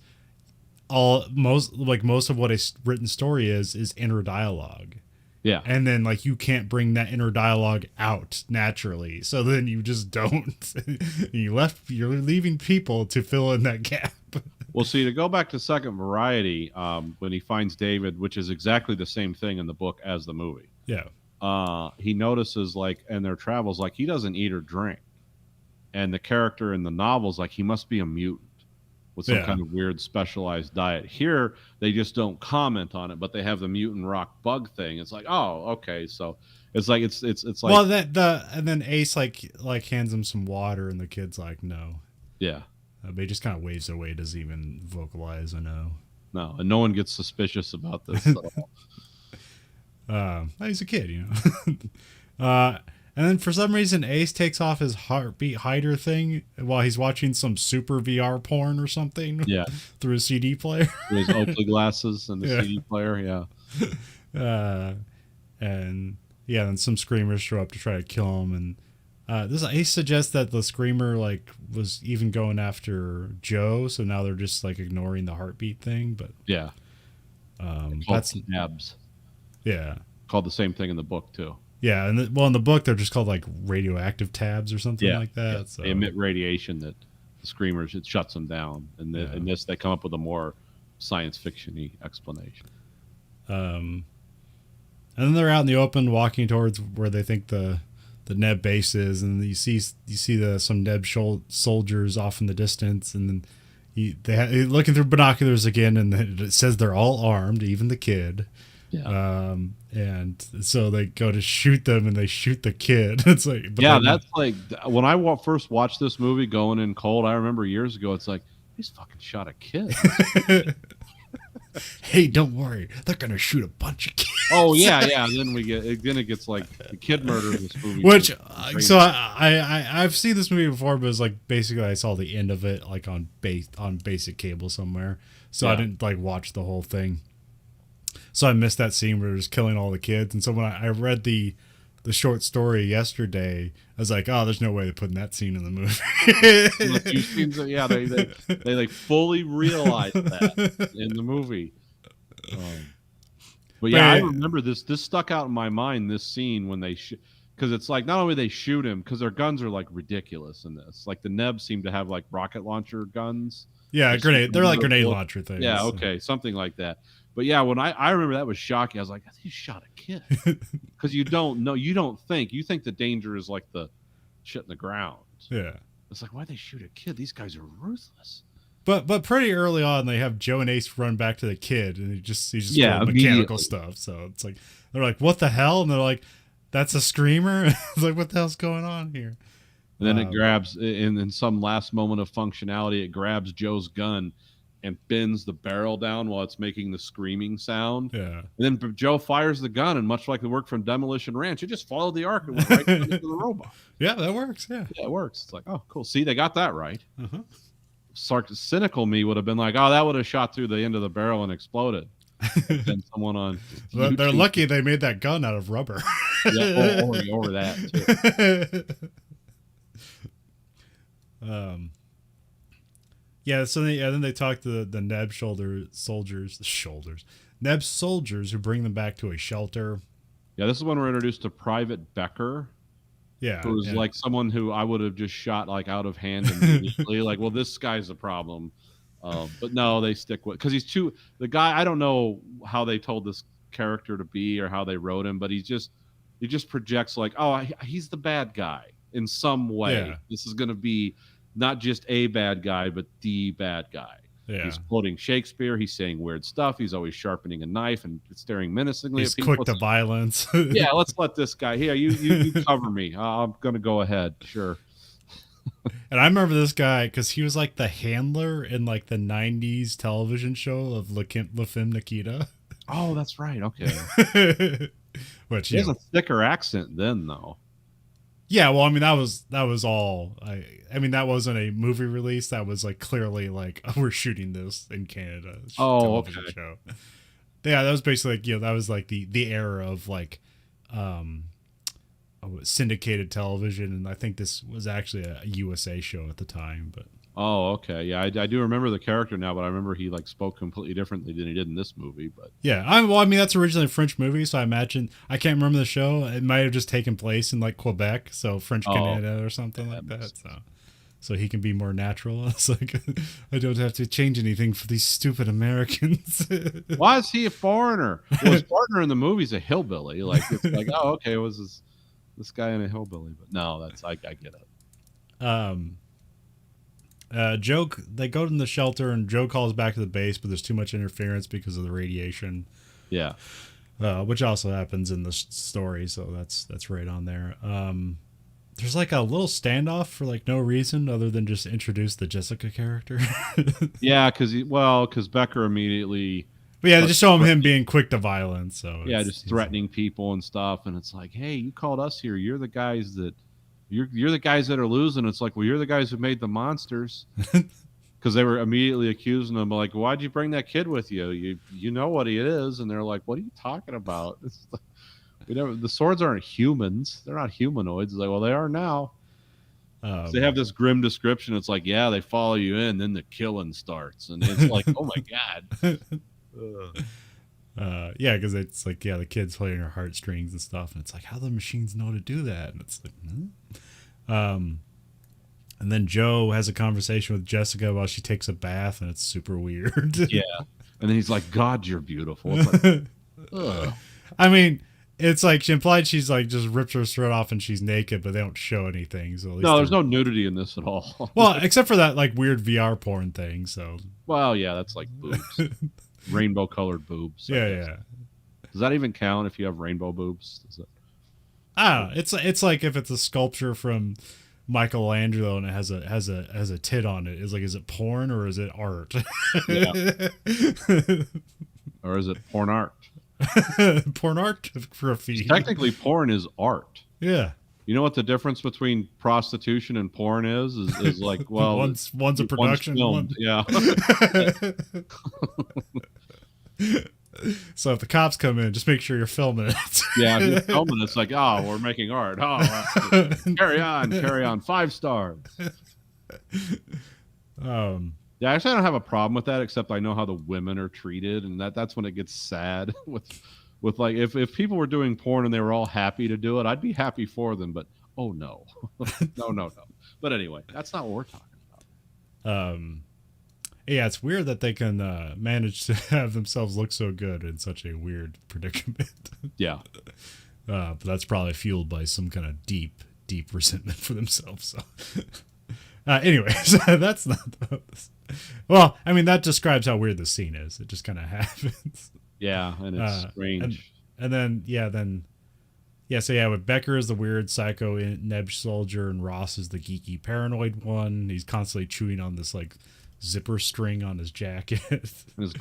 most of what a written story is inner dialogue. Yeah. And then like you can't bring that inner dialogue out naturally. So then you just don't. You're leaving people to fill in that gap. Well, see, to go back to Second Variety, when he finds David, which is exactly the same thing in the book as the movie. Yeah. He notices, like, in their travels, like, he doesn't eat or drink. And the character in the novel's like, he must be a mutant with some kind of weird specialized diet. Here, they just don't comment on it, but they have the mutant rock bug thing. It's like, oh, okay. So it's like, it's like, well, and then Ace like hands him some water, and the kid's like, no. Yeah. But he just kind of waves away, doesn't even vocalize a no. No, and no one gets suspicious about this at all. He's a kid, you know. And then for some reason, Ace takes off his heartbeat hider thing while he's watching some super VR porn or something. Yeah. Through a CD player. His Oakley glasses and the CD player, yeah. And then some screamers show up to try to kill him, and this Ace suggests that the screamer like was even going after Joe, so now they're just like ignoring the heartbeat thing. But yeah, that's tabs. Yeah, called the same thing in the book too. Yeah, and in the book they're just called like radioactive tabs or something like that. Yeah. So. They emit radiation that the screamers, it shuts them down, and in this they come up with a more science fiction-y explanation. And then they're out in the open walking towards where they think the Neb base is, and you see some Neb soldiers off in the distance, and then they're looking through binoculars again, and it says they're all armed, even the kid. Yeah. And so they go to shoot them, and they shoot the kid. It's like, that's like when I first watched this movie going in cold. I remember years ago. It's like, he's fucking shot a kid. Hey, don't worry, they're gonna shoot a bunch of kids. Oh yeah. Then it gets like the kid murder in this movie. Which so I've seen this movie before, but it's like basically I saw the end of it like on basic cable somewhere, so I didn't like watch the whole thing. So I missed that scene where they're just killing all the kids. And so when I read the short story yesterday, I was like, oh, there's no way they're putting that scene in the movie. Yeah, they like fully realized that in the movie. But yeah, I remember this stuck out in my mind, this scene when they because it's like not only they shoot him, because their guns are like ridiculous in this. Like the Nebs seem to have like rocket launcher guns. Yeah, grenade. They're like grenade launcher things. Yeah, okay, something like that. But yeah, when I remember that was shocking. I was like, he shot a kid, because you don't know, you think the danger is like the shit in the ground. Yeah, it's like, why'd they shoot a kid? These guys are ruthless. But pretty early on, they have Joe and Ace run back to the kid, and he's just doing mechanical stuff. So it's like they're like, what the hell? And they're like, that's a screamer. It's like, what the hell's going on here? And then it grabs in some last moment of functionality, it grabs Joe's gun and bends the barrel down while it's making the screaming sound. Yeah. And then Joe fires the gun, and much like the work from Demolition Ranch, it just followed the arc and went right into the robot. Yeah, that works. Yeah. Yeah, it works. It's like, oh, cool. See, they got that right. Uh-huh. Cynical me would have been like, oh, that would have shot through the end of the barrel and exploded. Then someone on Well, they're lucky they made that gun out of rubber. Yeah, or that too. Yeah, so then they talk to the Neb Neb soldiers who bring them back to a shelter. Yeah, this is when we're introduced to Private Becker. Yeah, who's like someone who I would have just shot like out of hand immediately. Like, well, this guy's a problem. But no, they stick with, because the guy. I don't know how they told this character to be or how they wrote him, but he just projects like, oh, he's the bad guy in some way. Yeah. This is going to be not just a bad guy, but the bad guy. Yeah. He's quoting Shakespeare. He's saying weird stuff. He's always sharpening a knife and staring menacingly he's at people. Quick to violence. Yeah, let's let this guy here. You cover me. I'm going to go ahead. Sure. And I remember this guy because he was like the handler in like the 90s television show of La Femme Nikita. Oh, that's right. Okay. Which he has a thicker accent then, though. Yeah, well, I mean, that was all. I mean, that wasn't a movie release. That was like clearly like, oh, we're shooting this in Canada. Okay. Show. Yeah, that was basically like, that was like the era of like syndicated television, and I think this was actually a USA show at the time. But oh, okay, yeah, I do remember the character now, but I remember he like spoke completely differently than he did in this movie. But yeah, I mean, that's originally a French movie, so I imagine, I can't remember the show. It might have just taken place in like Quebec, so French Canada or something like that. So he can be more natural. It's like, I don't have to change anything for these stupid Americans. Why is he a foreigner? Well, his partner in the movie's a hillbilly. Like, it's like, oh, okay, it was this guy in a hillbilly, but no, that's I get it. Joe, they go to the shelter and Joe calls back to the base, but there's too much interference because of the radiation. Yeah. Which also happens in the story, so that's right on there. There's like a little standoff for like no reason other than just introduce the Jessica character. Yeah, because Becker immediately. But yeah, they just show him being quick to violence. So yeah, just threatening people and stuff, and it's like, hey, you called us here. You're the guys that are losing. It's like, well, you're the guys who made the monsters, because they were immediately accusing them, like, why'd you bring that kid with you? You know what he is, and they're like, what are you talking about? It's like, the swords aren't humans. They're not humanoids. It's like, well, they are now. So they have this grim description. It's like, yeah, they follow you in, then the killing starts, and it's like, oh my god. Yeah, because it's like, yeah, the kid's playing her heartstrings and stuff, and it's like, how do the machines know to do that? And it's like, and then Joe has a conversation with Jessica while she takes a bath, and it's super weird. Yeah, and then he's like, God, you're beautiful. It's like, ugh. I mean, it's like she implied she's like just ripped her throat off and she's naked, but they don't show anything. So at least no, there's no nudity in this at all. Well, except for that like weird VR porn thing. So well, yeah, that's like boobs, rainbow colored boobs. Yeah. Does that even count if you have rainbow boobs? I don't know. It's like if it's a sculpture from Michelangelo and it has a tit on it. Is it porn or is it art? Yeah. Or is it porn art? Porn art for a fee. Technically, porn is art. Yeah. You know what the difference between prostitution and porn is like, well, one's a production. Yeah. So if the cops come in, just make sure you're filming it. Yeah, if you're filming, it's like, oh, we're making art. Oh, carry on. 5 stars. Yeah, actually, I don't have a problem with that, except I know how the women are treated, and that's when it gets sad. With like, if people were doing porn and they were all happy to do it, I'd be happy for them. But oh no, no. But anyway, that's not what we're talking about. Yeah, it's weird that they can manage to have themselves look so good in such a weird predicament. Yeah, but that's probably fueled by some kind of deep resentment for themselves. So. Anyways, that's not this. Well, I mean, that describes how weird the scene is. It just kind of happens. Yeah, and it's strange. And then, yeah, then Yeah, so yeah, with Becker is the weird psycho Neb soldier, and Ross is the geeky paranoid one. He's constantly chewing on this like zipper string on his jacket.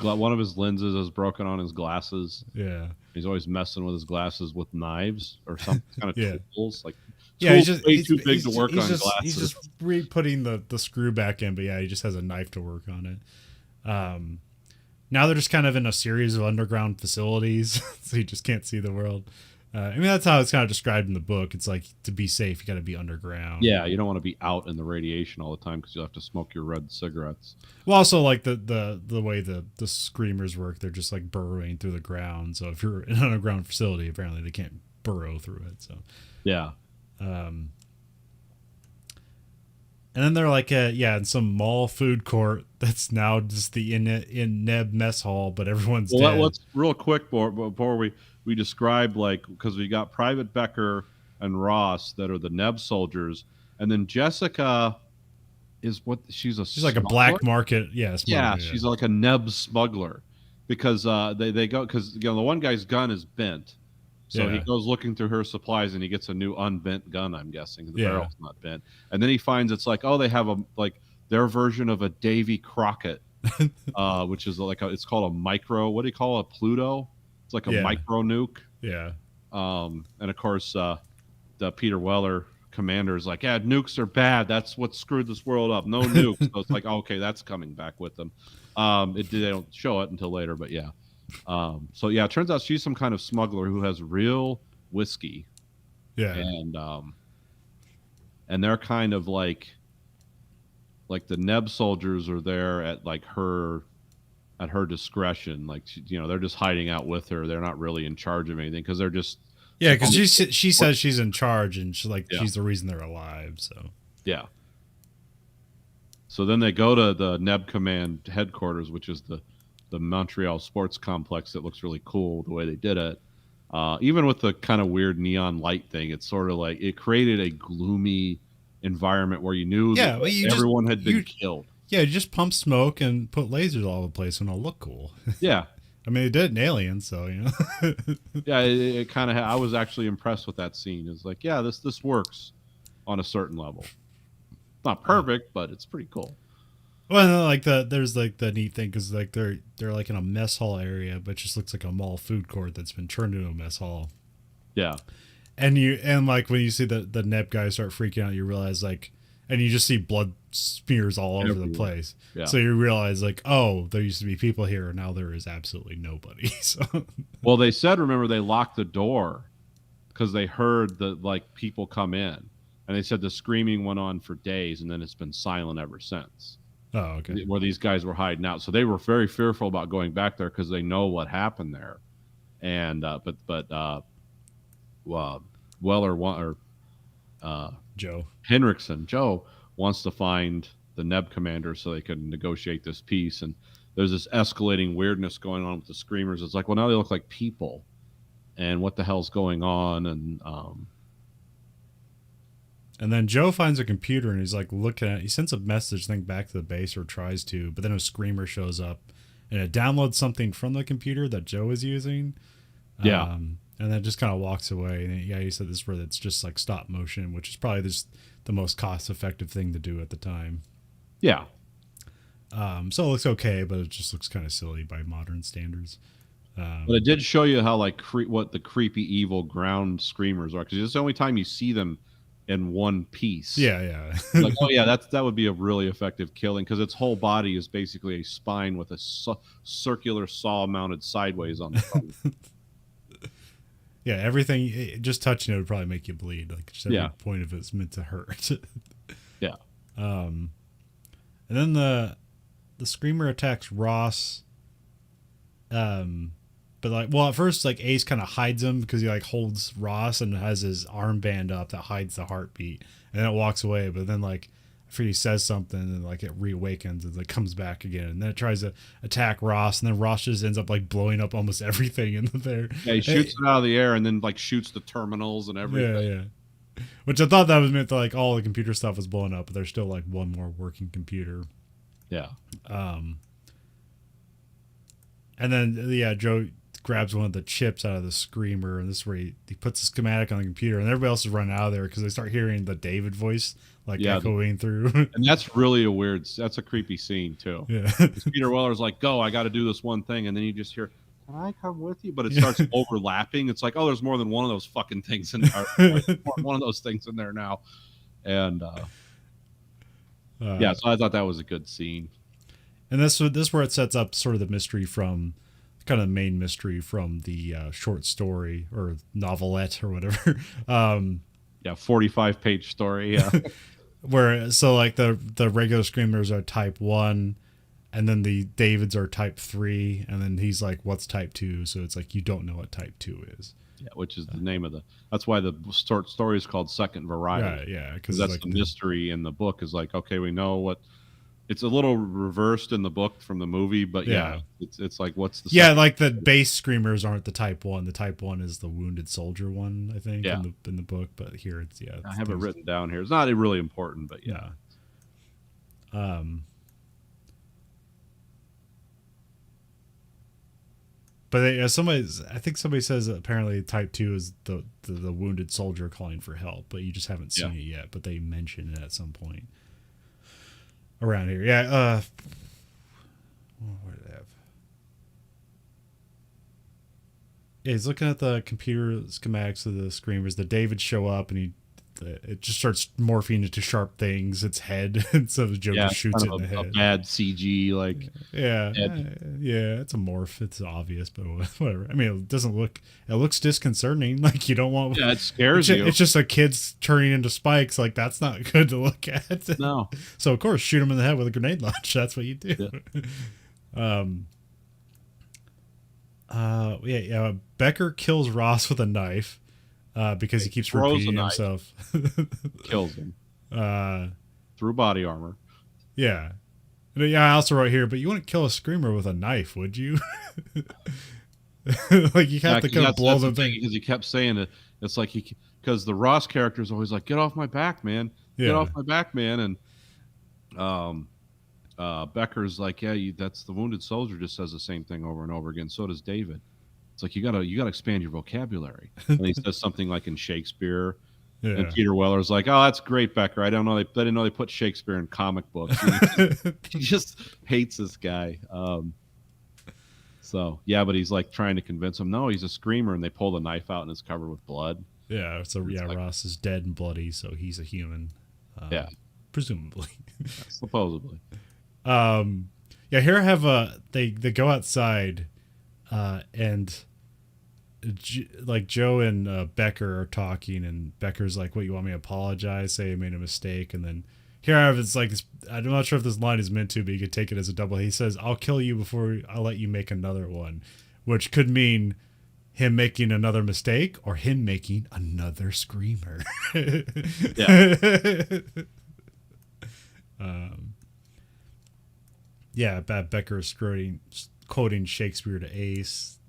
One of his lenses is broken on his glasses. Yeah, He's always messing with his glasses with knives or some kind of yeah, tools. Like yeah. tools way too big to work on he's glasses. just putting the screw back in, but yeah, he just has a knife to work on it. Now they're just kind of in a series of underground facilities, so you just can't see the world. I mean, that's how it's kind of described in the book. It's like, to be safe, you got to be underground. Yeah, you don't want to be out in the radiation all the time because you'll have to smoke your red cigarettes. Well, also like the way the screamers work, they're just like burrowing through the ground. So if you're in an underground facility, apparently they can't burrow through it. So yeah, and then they're like, in some mall food court that's now just the in Neb mess hall, but everyone's dead. Let's real quick before we describe, like, because we got Private Becker and Ross that are the Neb soldiers, and then Jessica is she's like a black market, smuggler. She's like a Neb smuggler, because they go, because the one guy's gun is bent, so he goes looking through her supplies and he gets a new unbent gun. I'm guessing the barrel's not bent, and then he finds it's like, oh, they have their version of a Davy Crockett, which is it's called a micro. What do you call a Pluto? It's like a micro nuke. Yeah. And of course, the Peter Weller commander is like, yeah, nukes are bad. That's what screwed this world up. No nukes. So it's like, okay, that's coming back with them. They don't show it until later, but yeah. So yeah, it turns out she's some kind of smuggler who has real whiskey. Yeah. And they're kind of like the Neb soldiers are there at her discretion. Like, they're just hiding out with her. They're not really in charge of anything because they're just because she says she's in charge, and she's the reason they're alive. So yeah. So then they go to the Neb Command headquarters, which is the Montreal sports complex. That looks really cool the way they did it. Even with the kind of weird neon light thing, it's sort of like it created a gloomy environment where you knew that everyone had been killed. Yeah, you just pump smoke and put lasers all over the place and it'll look cool. Yeah. I mean, it did in Alien, so, Yeah, it kind of, I was actually impressed with that scene. It's like, yeah, this works on a certain level. Not perfect, but it's pretty cool. Well, there's the neat thing, because they're like in a mess hall area, but it just looks like a mall food court that's been turned into a mess hall. Yeah. And when you see the Neb guys start freaking out, you realize and you just see blood smears all over the place. Yeah. So you realize oh, there used to be people here, and now there is absolutely nobody. So well, they said, remember, they locked the door because they heard the people come in, and they said the screaming went on for days, and then it's been silent ever since. Oh, okay. Where these guys were hiding out, so they were very fearful about going back there because they know what happened there. And Joe wants to find the Neb commander so they can negotiate this peace. And there's this escalating weirdness going on with the screamers. It's like, well, now they look like people, and what the hell's going on? And then Joe finds a computer and he's looking at it. He sends a message thing back to the base, or tries to, but then a screamer shows up and it downloads something from the computer that Joe is using. Yeah. And then just kind of walks away. And he said this where it's just stop motion, which is probably just the most cost effective thing to do at the time. Yeah. So it looks okay, but it just looks kind of silly by modern standards. But it did show you how what the creepy evil ground screamers are, because it's the only time you see them in one piece. Yeah. Oh yeah, that would be a really effective killing, because its whole body is basically a spine with a circular saw mounted sideways on the front. Yeah, everything, just touching it would probably make you bleed. Just every point of it's meant to hurt. Yeah. And then the screamer attacks Ross. But at first Ace kind of hides him because he holds Ross and has his armband up that hides the heartbeat, and then it walks away. But then after he says something, and it reawakens and it comes back again, and then it tries to attack Ross, and then Ross just ends up blowing up almost everything in there. Yeah, he shoots it out of the air and then shoots the terminals and everything. Yeah. Which I thought that was meant to all the computer stuff was blowing up, but there's still one more working computer. Yeah. And then Joe grabs one of the chips out of the screamer, and this is where he puts the schematic on the computer, and everybody else is running out of there because they start hearing the David voice like echoing through. And that's really that's a creepy scene too. Yeah. Peter Weller's like, go, I got to do this one thing. And then you just hear, can I come with you? But it starts overlapping. It's like, oh, there's more than one of those fucking things in there. One of those things in there now. And so I thought that was a good scene. And this where it sets up sort of the mystery from kind of the main mystery from the short story or novelette or whatever. 45-page story. Yeah. Where so like the regular screamers are type 1, and then the Davids are type 3, and then he's like, what's type 2? So it's like you don't know what type 2 is. Yeah, which is the name of that's why the short story is called Second Variety. Yeah, because that's like the mystery in the book is like, okay, we know what. It's a little reversed in the book from the movie, but it's like, what's the like the base screamers aren't the type 1. The type 1 is the wounded soldier one, I think, in the book. But here it's I have it written down here. It's not really important, but yeah. But I think somebody says that apparently type 2 is the wounded soldier calling for help, but you just haven't seen it yet. But they mention it at some point around here. Yeah. What did I have? Yeah, he's looking at the computer schematics of the screamers. The Davids show up, and it just starts morphing into sharp things. Its head, and so Joe just shoots it in the head. A bad CG, like it's a morph. It's obvious, but whatever. I mean, it doesn't look. It looks disconcerting. Like you don't want. Yeah, it scares you. It's just a kid's turning into spikes. Like that's not good to look at. No. So of course, shoot him in the head with a grenade launch. That's what you do. Yeah. Becker kills Ross with a knife. Because he keeps repeating himself. Kills him. Through body armor. Yeah. And yeah, I also wrote here, but you wouldn't kill a screamer with a knife, would you? Like you have to kind of blow the thing. Because he kept saying it. It's like because the Ross character is always like, get off my back, man. Get off my back, man. And Becker's like, that's the wounded soldier just says the same thing over and over again. So does David. It's like you gotta expand your vocabulary. And he says something like in Shakespeare, and Peter Weller's like, "Oh, that's great, Becker. I didn't know they put Shakespeare in comic books." He just hates this guy. But he's like trying to convince him, no, he's a screamer, and they pull the knife out and it's covered with blood. Yeah, so like, Ross is dead and bloody, so he's a human. Presumably, supposedly. Here I have they go outside. And like Joe and Becker are talking, and Becker's like, what, you want me to apologize, say I made a mistake? And then here I have, it's like this, I'm not sure if this line is meant to, but you could take it as a double. He says, I'll kill you before I'll let you make another one, which could mean him making another mistake or him making another screamer. Becker is quoting Shakespeare to Ace.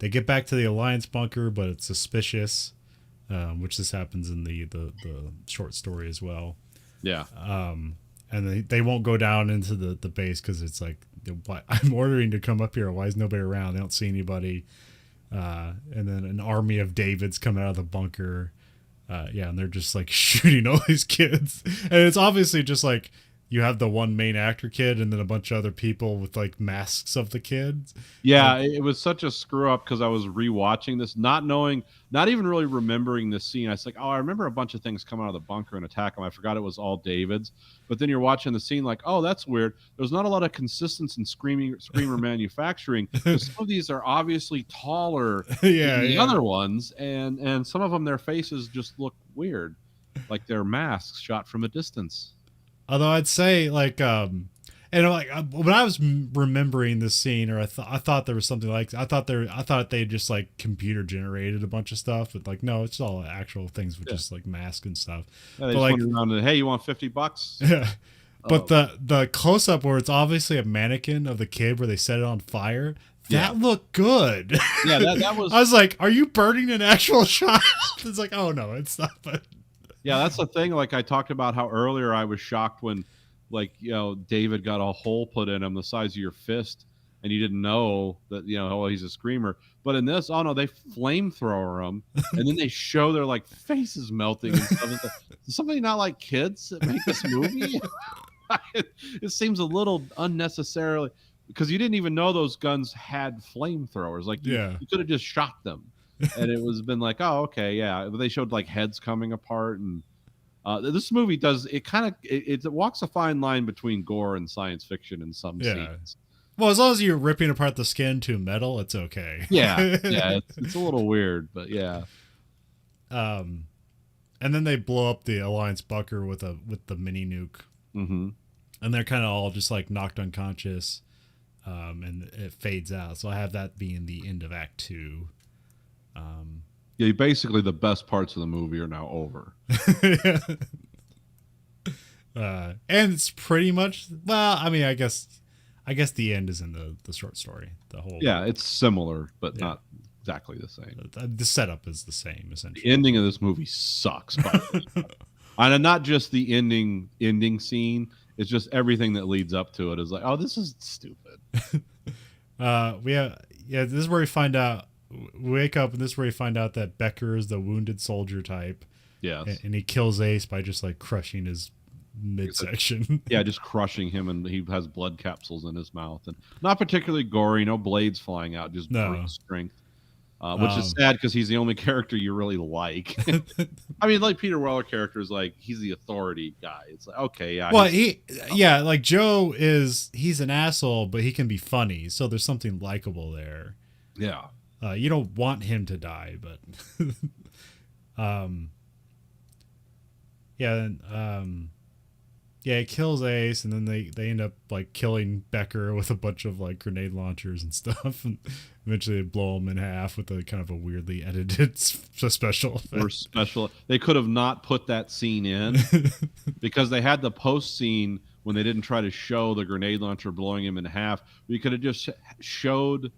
They get back to the Alliance bunker, but it's suspicious, which this happens in the short story as well. Yeah. And they won't go down into the base because it's like, I'm ordering to come up here. Why is nobody around? They don't see anybody. And then an army of Davids come out of the bunker. And they're just like shooting all these kids. And it's obviously just like, you have the one main actor kid and then a bunch of other people with like masks of the kids. Yeah, it was such a screw up because I was rewatching this, not even really remembering this scene. I was like, oh, I remember a bunch of things come out of the bunker and attack them. I forgot it was all Davids. But then you're watching the scene like, oh, that's weird. There's not a lot of consistency in screamer manufacturing. Some of these are obviously taller than the other ones, and some of them, their faces just look weird, like they're masks shot from a distance. Although I'd say like, and like when I was remembering this scene, or I thought there was something like, I thought they just like computer generated a bunch of stuff, but like no, it's all actual things with just like masks and stuff. Yeah, they just went around and, hey, you want $50? Yeah. But the close up where it's obviously a mannequin of the kid where they set it on fire, that looked good. Yeah, that was. I was like, are you burning an actual child? It's like, oh no, it's not. But yeah, that's the thing. Like I talked about how earlier I was shocked when, like, David got a hole put in him the size of your fist, and you didn't know that, oh, he's a screamer. But in this, oh no, they flamethrower him, and then they show their like faces melting and stuff. It's like, is somebody not like kids that make this movie? It seems a little unnecessarily, because you didn't even know those guns had flamethrowers. Like you could have just shot them, and it was been like, oh, okay, yeah. But they showed like heads coming apart, and this movie does it kind of it walks a fine line between gore and science fiction in some scenes. Well, as long as you're ripping apart the skin to metal, it's okay. Yeah, it's a little weird, but yeah. And then they blow up the Alliance bunker with the mini nuke, mm-hmm. and they're kind of all just like knocked unconscious, and it fades out. So I have that being the end of Act 2. Yeah, basically the best parts of the movie are now over. And it's pretty much, well, I mean, I guess the end is in the short story. The whole it's similar, but not exactly the same. The setup is the same essentially. The ending of this movie sucks, and not just the ending scene. It's just everything that leads up to it is like, oh, this is stupid. This is where we find out. We wake up, and this is where we find out that Becker is the wounded soldier type. Yes, and he kills Ace by just like crushing his midsection. Yeah, just crushing him, and he has blood capsules in his mouth, and not particularly gory. No blades flying out, just brute strength. Which is sad because he's the only character you really like. I mean, like Peter Weller character is like he's the authority guy. It's like, okay, yeah. Well, like Joe he's an asshole, but he can be funny, so there's something likable there. Yeah. You don't want him to die, but it kills Ace, and then they end up like killing Becker with a bunch of like grenade launchers and stuff, and eventually they blow him in half with a kind of a weirdly edited special effect. Or special. They could have not put that scene in because they had the post scene when they didn't try to show the grenade launcher blowing him in half. We could have just showed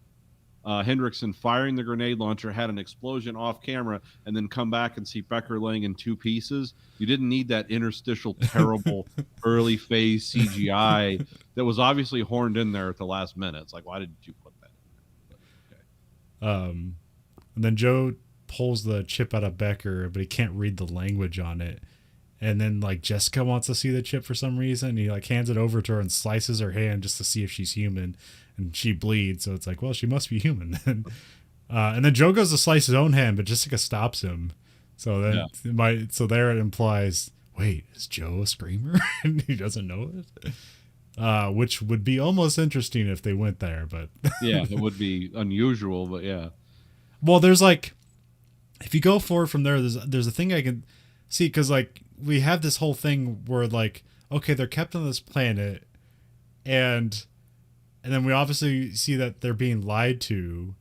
Hendrickson firing the grenade launcher, had an explosion off camera, and then come back and see Becker laying in two pieces. You didn't need that interstitial, terrible early phase CGI that was obviously horned in there at the last minute. It's like, why did you put that in there? Okay. And then Joe pulls the chip out of Becker, but he can't read the language on it. And then like Jessica wants to see the chip for some reason. He like hands it over to her and slices her hand just to see if she's human. And she bleeds, so it's like, well, she must be human then. And then Joe goes to slice his own hand, but Jessica stops him. So then there it implies, wait, is Joe a screamer? And he doesn't know it? Which would be almost interesting if they went there, but yeah, it would be unusual, but yeah. Well, there's like, if you go forward from there, there's a thing I can see, because like we have this whole thing where like, okay, they're kept on this planet, and then we obviously see that they're being lied to.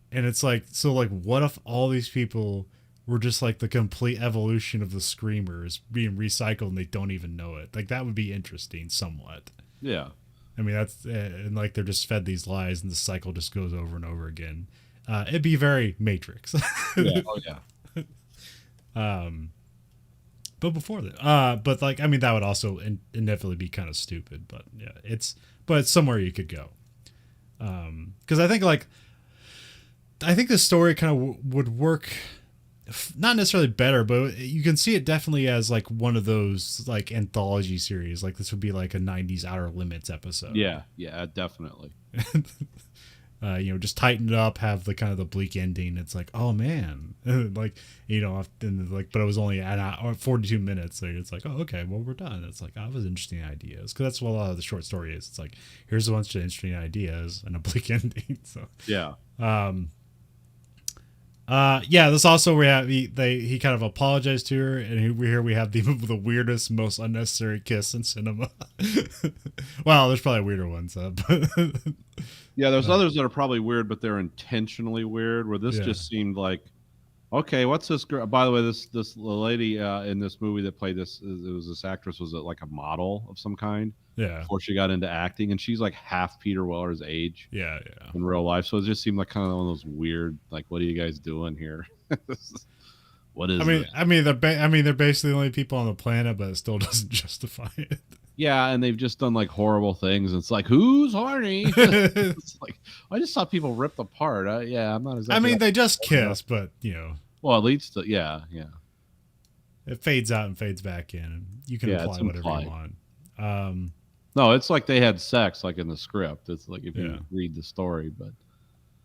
And it's like, so like, what if all these people were just like the complete evolution of the screamers being recycled and they don't even know it? Like, that would be interesting somewhat. Yeah. I mean, that's, and like, they're just fed these lies and the cycle just goes over and over again. It'd be very Matrix. Yeah. Oh yeah. But before that, but like, I mean, that would also inevitably be kind of stupid, but yeah, it's somewhere you could go. Because I think the story kind of would work, not necessarily better, but you can see it definitely as like one of those like anthology series. Like this would be like a 90s Outer Limits episode. Yeah, definitely. Just tighten it up, have the kind of the bleak ending. It's like, oh man, like, but it was only an hour, 42 minutes. So it's like, oh, okay, well, we're done. It's like, that was interesting ideas. Cause that's what a lot of the short story is. It's like, here's a bunch of interesting ideas and a bleak ending. So, yeah. This also where he kind of apologized to her, and we have the weirdest, most unnecessary kiss in cinema. Well, there's probably weirder ones, but yeah, there's others that are probably weird, but they're intentionally weird. Where this just seemed like, okay, what's this girl? By the way, this lady in this movie that played this actress was like a model of some kind. Yeah. Before she got into acting, and she's like half Peter Weller's age. Yeah. In real life, so it just seemed like kind of one of those weird, like, what are you guys doing here? What is? I mean, they're basically the only people on the planet, but it still doesn't justify it. Yeah, and they've just done like horrible things. It's like, who's horny? It's like, I just saw people ripped apart. Yeah, I'm not I exactly. mean, they just Enough. kiss, but Well, it leads to yeah, yeah, it fades out and fades back in, and you can yeah. It's imply whatever you implied. want. No, it's like they had sex, like in the script. It's like if Yeah. you read the story, but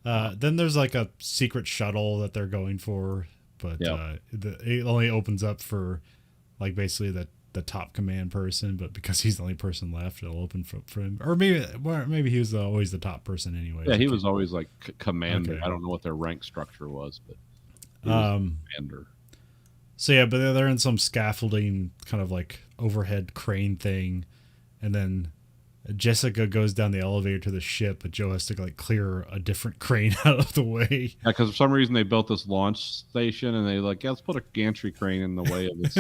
Then there's like a secret shuttle that they're going for, but yeah, it only opens up for like basically the top command person. But because he's the only person left, it'll open for him. Or maybe he was always the top person anyway. yeah. He was always like commander. Okay. I don't know what their rank structure was, but he was commander. So yeah, but they're in some scaffolding kind of like overhead crane thing, and then Jessica goes down the elevator to the ship, but Joe has to like clear a different crane out of the way. Yeah, because for some reason they built this launch station, and they like, yeah, let's put a gantry crane in the way of this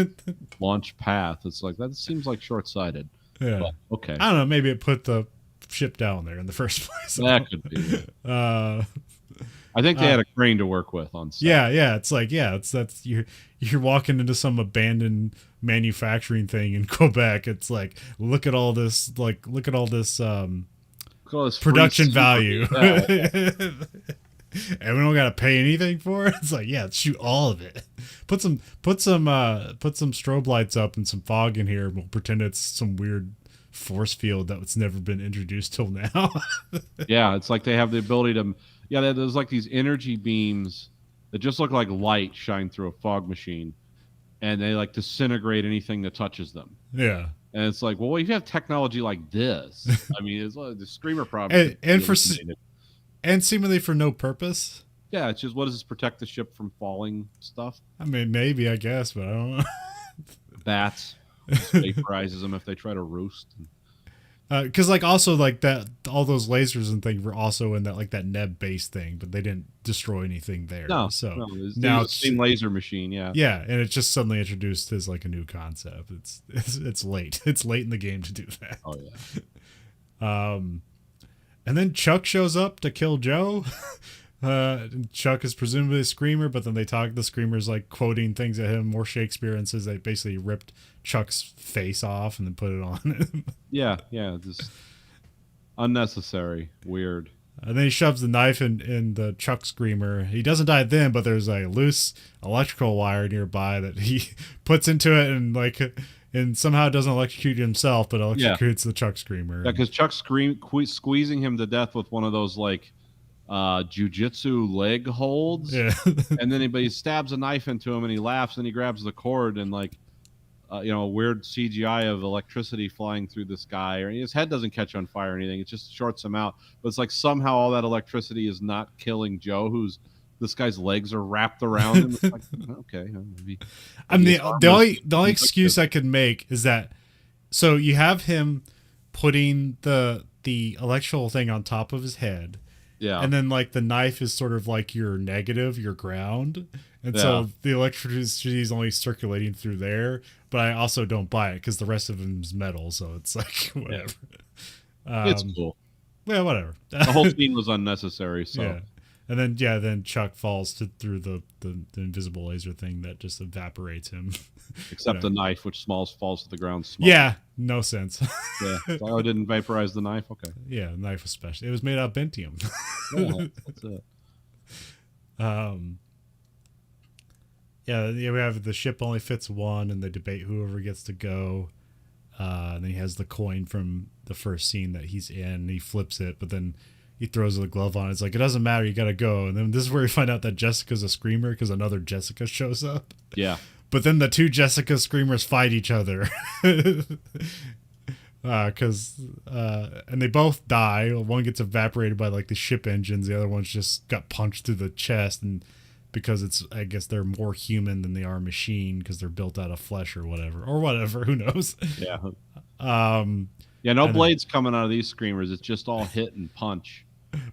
launch path. It's like that seems like short sighted. Yeah. But, okay. I don't know. Maybe it put the ship down there in the first place. That could be. I think they had a crane to work with on set. Yeah. It's like that's you're walking into some abandoned manufacturing thing in Quebec. It's like look at all this production value. Yeah. And we don't gotta pay anything for it. It's like, yeah, let's shoot all of it. Put some strobe lights up and some fog in here. We'll pretend it's some weird force field that's never been introduced till now. Yeah, it's like they have the ability to. Yeah, there's like these energy beams that just look like light shine through a fog machine, and they like disintegrate anything that touches them. Yeah. And it's like, well, if you have technology like this, I mean, it's like the screamer problem. And seemingly for no purpose. Yeah, it's just what does this protect the ship from falling stuff? I mean, maybe, I guess, but I don't know. Bats vaporizes them if they try to roost. Because like also like that, all those lasers and things were also in that like that Neb base thing, but they didn't destroy anything there. No, now it's the same laser machine. Yeah, yeah, and it's just suddenly introduced as like a new concept. It's late. It's late in the game to do that. Oh yeah. And then Chuck shows up to kill Joe. Chuck is presumably a screamer, but then the screamer's like quoting things at him, more Shakespeare, and says they basically ripped Chuck's face off and then put it on. Yeah, just unnecessary, weird. And then he shoves the knife in the Chuck screamer. He doesn't die then, but there's a loose electrical wire nearby that he puts into it and somehow doesn't electrocute himself, but electrocutes the Chuck screamer. Yeah, because Chuck's squeezing him to death with one of those like jujitsu leg holds. Yeah. And then he stabs a knife into him and he laughs and he grabs the cord and like a weird CGI of electricity flying through the sky, or his head doesn't catch on fire or anything. It just shorts him out. But it's like somehow all that electricity is not killing Joe, this guy's legs are wrapped around him. It's like, okay, maybe. I mean, the only excuse I could make is that so you have him putting the electrical thing on top of his head. Yeah. And then like the knife is sort of like your negative, your ground. And so the electricity is only circulating through there. But I also don't buy it because the rest of him is metal. So it's like, whatever. It's cool. Yeah, whatever. The whole scene was unnecessary. So. Yeah. And then Chuck falls through the invisible laser thing that just evaporates him. Except the knife, which falls to the ground. Yeah, no sense. Yeah. Oh, it didn't vaporize the knife? Okay. Yeah, the knife was special. It was made out of bentium. Yeah, that's it. Yeah, we have the ship only fits one, and they debate whoever gets to go. And then he has the coin from the first scene that he's in. And he flips it, but then he throws the glove on. It's like, it doesn't matter. You got to go. And then this is where we find out that Jessica's a screamer because another Jessica shows up. Yeah. But then the two Jessica screamers fight each other. And they both die. One gets evaporated by like the ship engines. The other one's just got punched through the chest. And because I guess they're more human than they are machine because they're built out of flesh or whatever. Who knows? Yeah. No blades coming out of these screamers. It's just all hit and punch.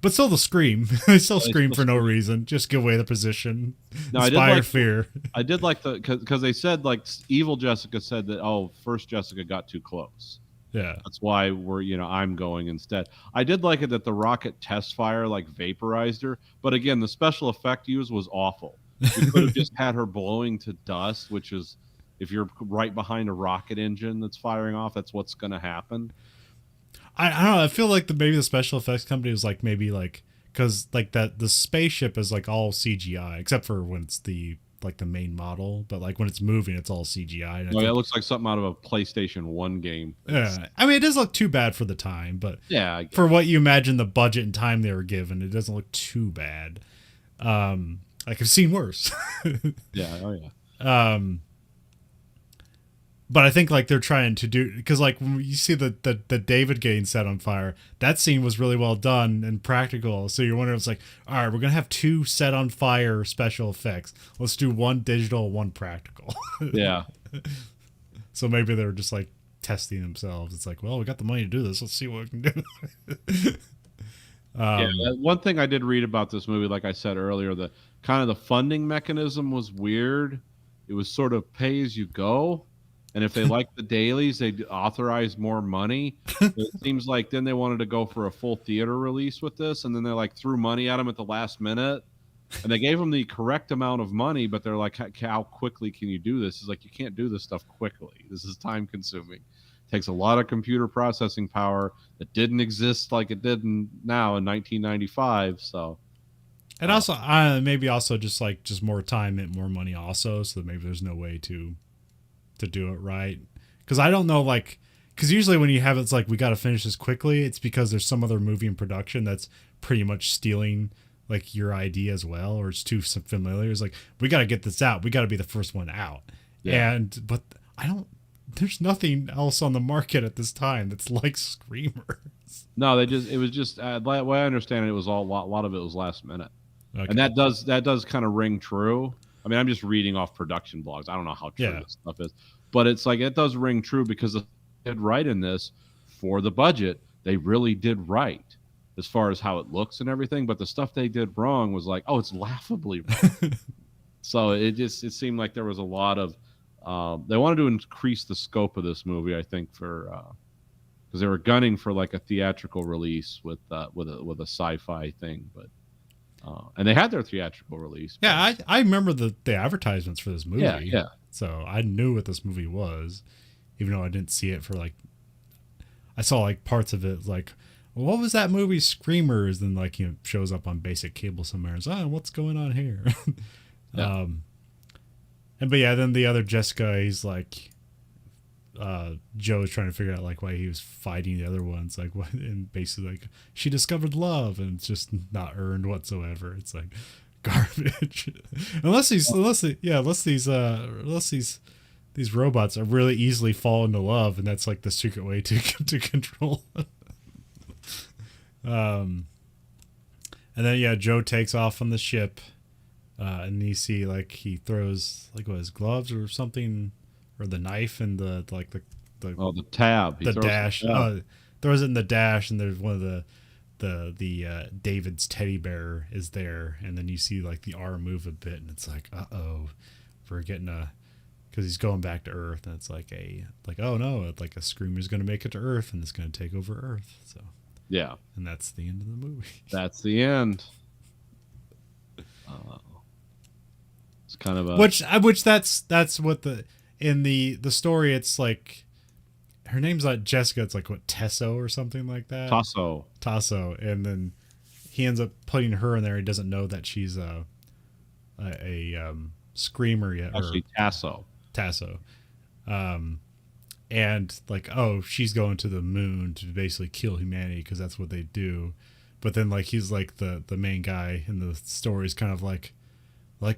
But still the scream. They still scream for no reason. Just give away the position. No, inspire fear. I did like because they said like evil Jessica said that, first Jessica got too close. Yeah. That's why I'm going instead. I did like it that the rocket test fire like vaporized her. But again, the special effect used was awful. We could have just had her blowing to dust, which is if you're right behind a rocket engine that's firing off, that's what's going to happen. I don't know. I feel like maybe the special effects company was like maybe like because like that the spaceship is like all CGI except for when it's the like the main model, but like when it's moving, it's all CGI. And I No, think, it looks like something out of a PlayStation 1 game. yeah, I mean it doesn't look too bad for the time, but Yeah, for what you imagine the budget and time they were given, it doesn't look too bad. Like I've seen worse. yeah, oh yeah. But I think like they're trying to do because like when you see the David getting set on fire, that scene was really well done and practical. So you're wondering, it's like, all right, we're gonna have 2 set on fire special effects. Let's do 1 digital, 1 practical. Yeah. So maybe they were just like testing themselves. It's like, well, we got the money to do this. Let's see what we can do. Yeah, one thing I did read about this movie, like I said earlier, the kind of the funding mechanism was weird. It was sort of pay as you go, and if they liked the dailies, they'd authorize more money. It seems like then they wanted to go for a full theater release with this, and then they like threw money at them at the last minute, and they gave them the correct amount of money, but they're like, how quickly can you do this? It's like you can't do this stuff quickly. This is time consuming. Takes a lot of computer processing power that didn't exist like it did now in 1995. So, and also, maybe also just like just more time and more money also, so that maybe there's no way to do it right. Because I don't know, like, because usually when you have it's like we got to finish this quickly, it's because there's some other movie in production that's pretty much stealing like your idea as well, or it's too familiar. It's like we got to get this out. We got to be the first one out. Yeah. But I don't. There's nothing else on the market at this time that's like Screamers. No, it was just the way I understand it, it was a lot of it was last minute, Okay. and that does kind of ring true. I mean, I'm just reading off production blogs. I don't know how true this stuff is, but it's like it does ring true because they did right in this for the budget. They really did right as far as how it looks and everything, but the stuff they did wrong was like, oh, it's laughably wrong. So it seemed like there was a lot of they wanted to increase the scope of this movie, I think, for because they were gunning for like a theatrical release with a sci-fi thing, but and they had their theatrical release. Yeah, I remember the advertisements for this movie. Yeah. So I knew what this movie was, even though I didn't see it for like. I saw like parts of it, like, well, what was that movie, Screamers? Then like shows up on basic cable somewhere. It's what's going on here? Yeah. But yeah, then the other Jessica, he's like, Joe's trying to figure out like why he was fighting the other ones, like what, and basically like she discovered love and it's just not earned whatsoever. It's like garbage. unless these robots are really easily fall into love, and that's like the secret way to control them. And then yeah, Joe takes off on the ship. And you see like he throws like his gloves or something, or the knife and the tab, the dash. Throws it in the dash, and there's one of the David's teddy bear is there, and then you see like the arm move a bit, and it's like we're getting because he's going back to Earth, and it's like oh no, like a Screamer's gonna make it to Earth, and it's gonna take over Earth. So yeah, and that's the end of the movie. That's the end. It's kind of a which that's what in the story, it's like her name's not Jessica, it's like what, Tesso or something like that. Tasso, and then he ends up putting her in there. He doesn't know that she's a Screamer yet. Actually, Tasso. And like, oh, she's going to the moon to basically kill humanity because that's what they do. But then like he's like the main guy in the story is kind of like,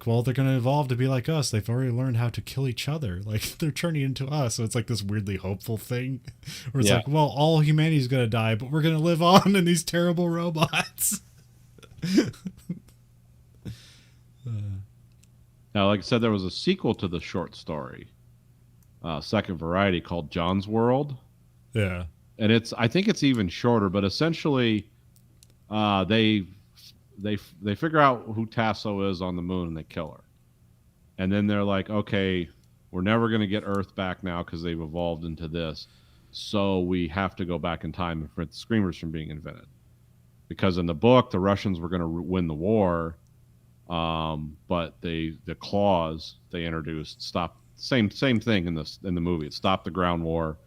well, they're going to evolve to be like us. They've already learned how to kill each other. Like, they're turning into us. So it's like this weirdly hopeful thing where it's like, well, all humanity is going to die, but we're going to live on in these terrible robots. Now, like I said, there was a sequel to the short story, Second Variety, called John's World. Yeah. And I think it's even shorter, but essentially they figure out who Tasso is on the moon and they kill her. And then they're like, okay, we're never going to get Earth back now because they've evolved into this. So we have to go back in time and prevent the Screamers from being invented. Because in the book, the Russians were going to win the war, but the clause they introduced stopped same thing in the movie. It stopped the ground war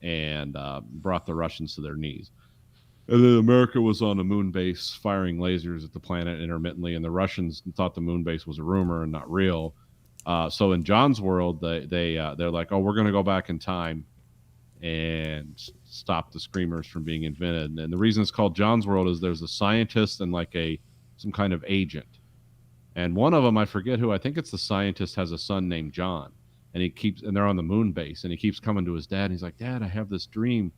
and brought the Russians to their knees. And then America was on a moon base firing lasers at the planet intermittently, and the Russians thought the moon base was a rumor and not real. So in John's world, they're like, oh, we're going to go back in time and stop the screamers from being invented. And the reason it's called John's world is there's a scientist and like some kind of agent. And one of them, I forget who, I think it's the scientist, has a son named John. And they're on the moon base, and he keeps coming to his dad. And he's like, Dad, I have this dream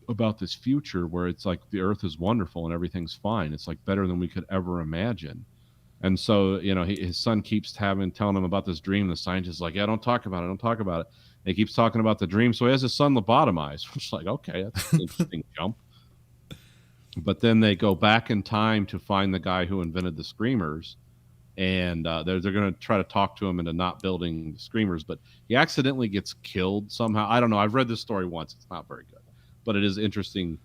about this future where it's like the earth is wonderful and everything's fine. It's like better than we could ever imagine. And so, his son keeps telling him about this dream. The scientist is like, yeah, don't talk about it. Don't talk about it. And he keeps talking about the dream. So he has his son lobotomized. Which is like, okay, that's an interesting jump. But then they go back in time to find the guy who invented the screamers. And they're going to try to talk to him into not building the screamers. But he accidentally gets killed somehow. I don't know. I've read this story once. It's not very good. But it is interesting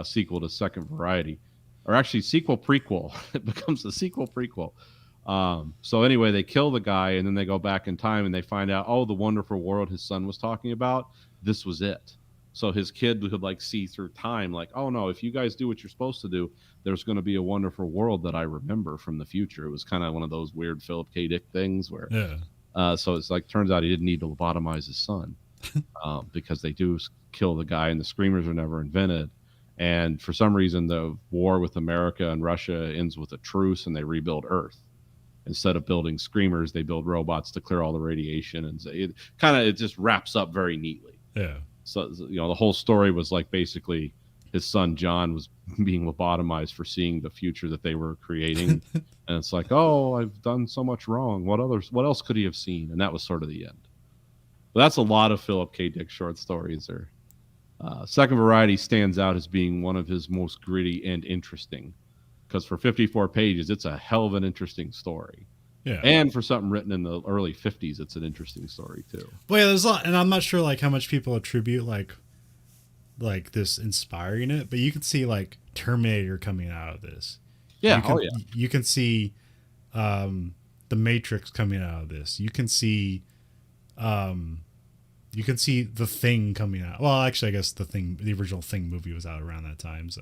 sequel to Second Variety. Or actually sequel prequel. It becomes a sequel prequel. So anyway, they kill the guy, and then they go back in time, and they find out, oh, the wonderful world his son was talking about, this was it. So his kid could like see through time, like, oh no, if you guys do what you're supposed to do, there's going to be a wonderful world that I remember from the future. It was kind of one of those weird Philip K. Dick things where, so it's like, turns out he didn't need to lobotomize his son because they do kill the guy, and the screamers are never invented. And for some reason, the war with America and Russia ends with a truce, and they rebuild Earth. Instead of building screamers, they build robots to clear all the radiation, and it just wraps up very neatly. Yeah. So the whole story was like basically his son John was being lobotomized for seeing the future that they were creating, and it's like, oh, I've done so much wrong. What else could he have seen? And that was sort of the end. But that's a lot of Philip K. Dick short stories. There, Second Variety stands out as being one of his most gritty and interesting. Because for 54 pages, it's a hell of an interesting story. Yeah. And for something written in the early 50s, it's an interesting story, too. Well, yeah, there's a lot, and I'm not sure, like, how much people attribute, like this inspiring it, but you can see, like, Terminator coming out of this. Yeah, You can see The Matrix coming out of this. You can see The Thing coming out. Well, actually, I guess the original Thing movie was out around that time, so.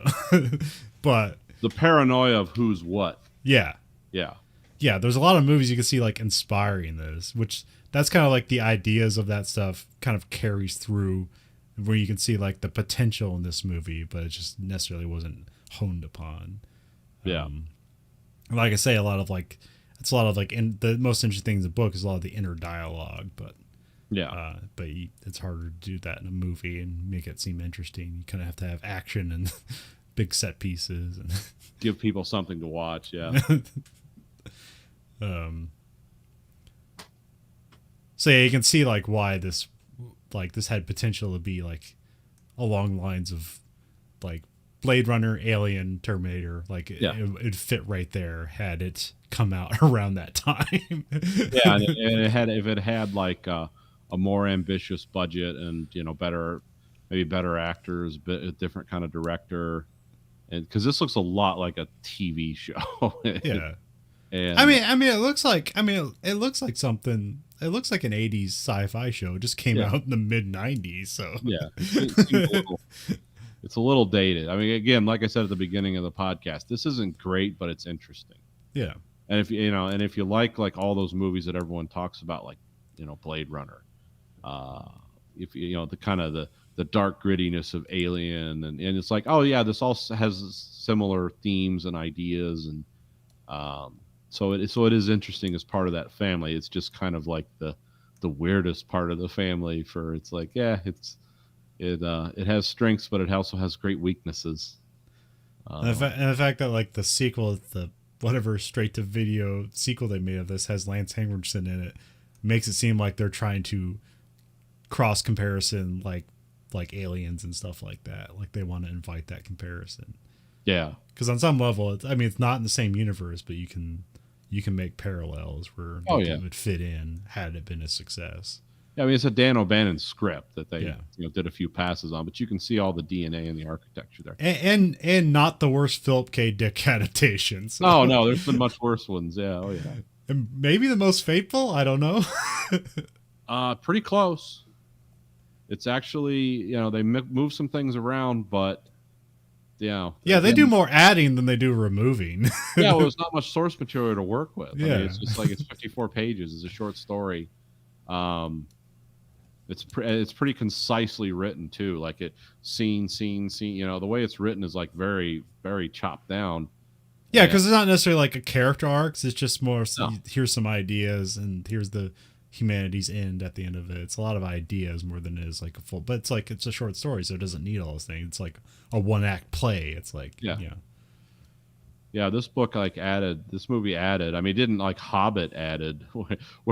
But the paranoia of who's what. Yeah. There's a lot of movies you can see like inspiring this, which that's kind of like the ideas of that stuff kind of carries through, where you can see like the potential in this movie, but it just necessarily wasn't honed upon. Yeah. Like I say, a lot of in the most interesting thing in the book is a lot of the inner dialogue, but it's harder to do that in a movie and make it seem interesting. You kind of have to have action and big set pieces and give people something to watch. Yeah. So yeah, you can see like why this had potential to be like along the lines of like Blade Runner, Alien, Terminator. Like it'd fit right there had it come out around that time. Yeah, and if it had like a more ambitious budget and maybe better actors, a different kind of director, and because this looks a lot like a TV show. Yeah. And it looks like something. It looks like an 80s sci-fi show. It just came out in the mid 90s. So yeah, it's a little dated. I mean, again, like I said at the beginning of the podcast, this isn't great, but it's interesting. Yeah. And if you like all those movies that everyone talks about, like Blade Runner, if the kind of the dark grittiness of Alien, and it's like, oh yeah, this all has similar themes and ideas, and so it is interesting as part of that family. It's just kind of like the weirdest part of the family. For it's like, yeah, it has strengths, but it also has great weaknesses. And the fact that like the sequel, the whatever straight to video sequel they made of this has Lance Henriksen in it, makes it seem like they're trying to cross comparison like Aliens and stuff like that. Like they want to invite that comparison. Yeah, because on some level, it's not in the same universe, but you can make parallels where it would fit in had it been a success. Yeah, I mean, it's a Dan O'Bannon script that they did a few passes on, but you can see all the DNA and the architecture there. And not the worst Philip K. Dick adaptations. So. Oh no, there's been much worse ones. Yeah, oh yeah. And maybe the most faithful. I don't know. Pretty close. It's actually, they move some things around, but Yeah, at the they do end, more adding than they do removing. yeah, well, there's not much source material to work with. I mean, Yeah. it's just like it's 54 pages. It's a short story. Um, it's pretty concisely written too. Like it scene. The way it's written is like very very chopped down. Yeah, And because it's not necessarily like a character arcs. It's just more no, here's some ideas and here's the humanity's end at the end of it. It's a lot of ideas more than it is like a full. But it's like it's a short story, so it doesn't need all those things. It's like a one act play. It's like yeah, yeah. This movie added. I mean, it didn't like Hobbit added, where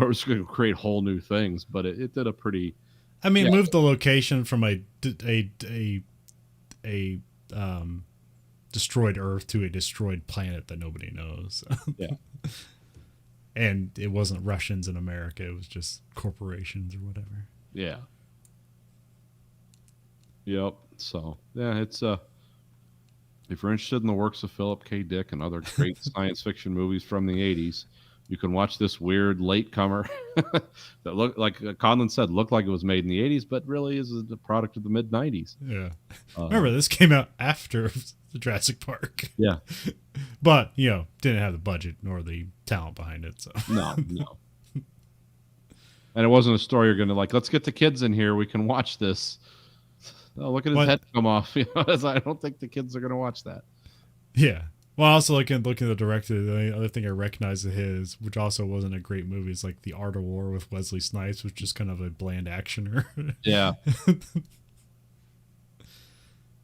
it was going to create whole new things, but it did a pretty I mean, yeah move the location from a destroyed Earth to a destroyed planet that nobody knows. yeah And it wasn't Russians in America. It was just corporations or whatever. yeah yep. So yeah, it's if you're interested in the works of Philip K. Dick and other great science fiction movies from the 80s, you can watch this weird latecomer that looked like Conlon said, looked like it was made in the 80s, but really is the product of the mid 90s. Yeah. Remember, this came out after the Jurassic Park. Yeah. But, didn't have the budget nor the talent behind it. So No. And it wasn't a story you're going to like, let's get the kids in here. We can watch this. Oh, look at his head come off. I don't think the kids are going to watch that. Yeah. Well, also looking at the director, the other thing I recognize of his, which also wasn't a great movie, is like The Art of War with Wesley Snipes, which is kind of a bland actioner. Yeah.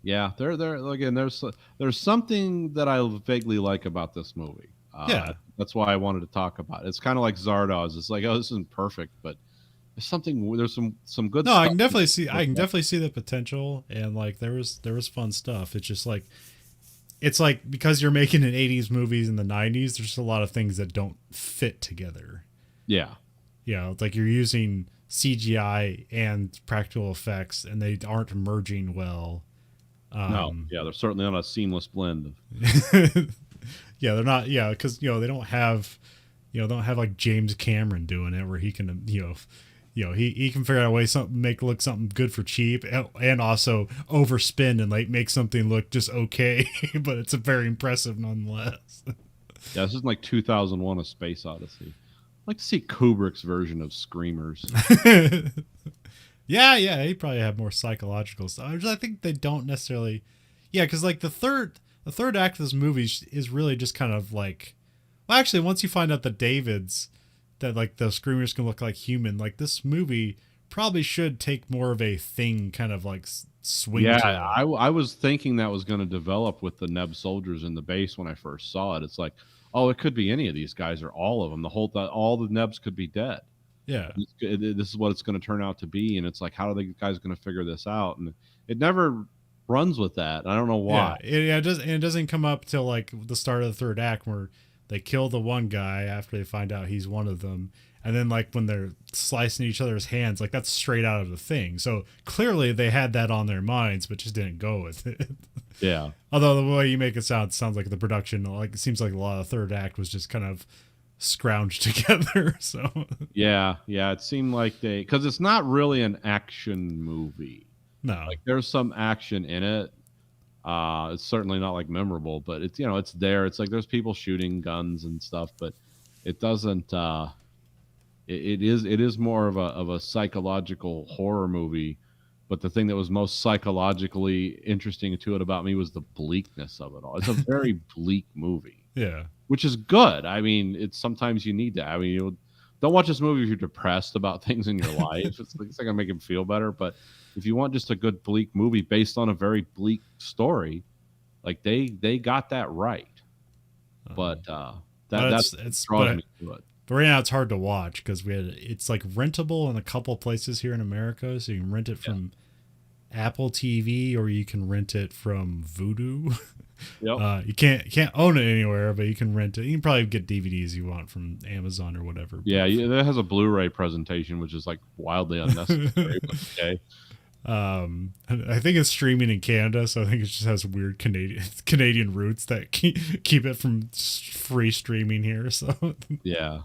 Yeah. There again. There's something that I vaguely like about this movie. Yeah. That's why I wanted to talk about it. It's kind of like Zardoz. It's like, oh, this isn't perfect, but there's something. There's some good. No, stuff I can definitely see the potential, and like there was fun stuff. It's just like it's like because you're making an 80s movies in the 90s, there's just a lot of things that don't fit together. Yeah. It's like you're using CGI and practical effects and they aren't merging well. No, yeah, they're certainly not a seamless blend. Yeah, they're not. Yeah, because they don't have like James Cameron doing it where he can he can figure out a way make look something good for cheap and also overspend and like make something look just okay, but it's a very impressive nonetheless. Yeah, this is like 2001: A Space Odyssey. I'd like to see Kubrick's version of Screamers. Yeah, he probably have more psychological stuff. I think they don't necessarily. Yeah, because like the third act of this movie is really just kind of like, well, actually, once you find out that like the screamers can look like human, like this movie probably should take more of a thing kind of like swing. Yeah, I was thinking that was going to develop with the Neb soldiers in the base when I first saw it. It's like, oh, it could be any of these guys or all of them. All the Nebs could be dead. Yeah, this is what it's going to turn out to be, and it's like, how are the guys going to figure this out? And it never runs with that. I don't know why. It doesn't come up till like the start of the third act where they kill the one guy after they find out he's one of them, and then like when they're slicing each other's hands, like that's straight out of the thing. So clearly they had that on their minds, but just didn't go with it. Yeah. Although the way you make it sounds like the production, like it seems like a lot of the third act was just kind of scrounged together. So yeah, it seemed like because it's not really an action movie. No, like there's some action in it. It's certainly not like memorable, but it's it's there. It's like there's people shooting guns and stuff, but it doesn't. It is more of a psychological horror movie. But the thing that was most psychologically interesting to it about me was the bleakness of it all. It's a very bleak movie. Yeah. Which is good. I mean, it's sometimes you need that. I mean, don't watch this movie if you're depressed about things in your life. It's not gonna make him feel better. But if you want just a good bleak movie based on a very bleak story, like they got that right. But that's drawing me to it. But right now it's hard to watch because it's like rentable in a couple places here in America, so you can rent it from Apple TV or you can rent it from Vudu. Yep. You can't own it anywhere, but you can rent it. You can probably get DVDs you want from Amazon or whatever. Yeah, that has a Blu-ray presentation, which is like wildly unnecessary. But okay. I think it's streaming in Canada, so I think it just has weird Canadian roots that keep it from free streaming here. So yeah.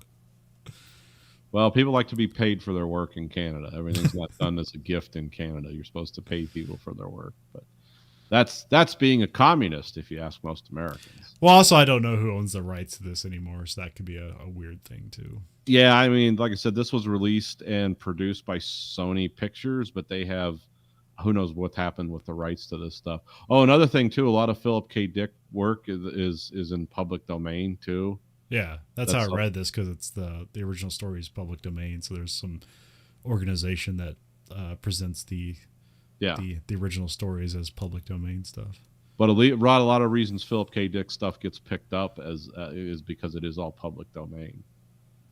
Well, people like to be paid for their work in Canada. Everything's not done as a gift in Canada. You're supposed to pay people for their work, but that's being a communist, if you ask most Americans. Well, also, I don't know who owns the rights to this anymore, so that could be a weird thing too. Yeah, I mean, like I said, this was released and produced by Sony Pictures, but they have who knows what happened with the rights to this stuff. Oh, another thing too, a lot of Philip K. Dick work is in public domain too. Yeah, that's how I read this because it's the original story is public domain. So there's some organization that presents the original stories as public domain stuff. But a lot of reasons Philip K. Dick stuff gets picked up as is because it is all public domain.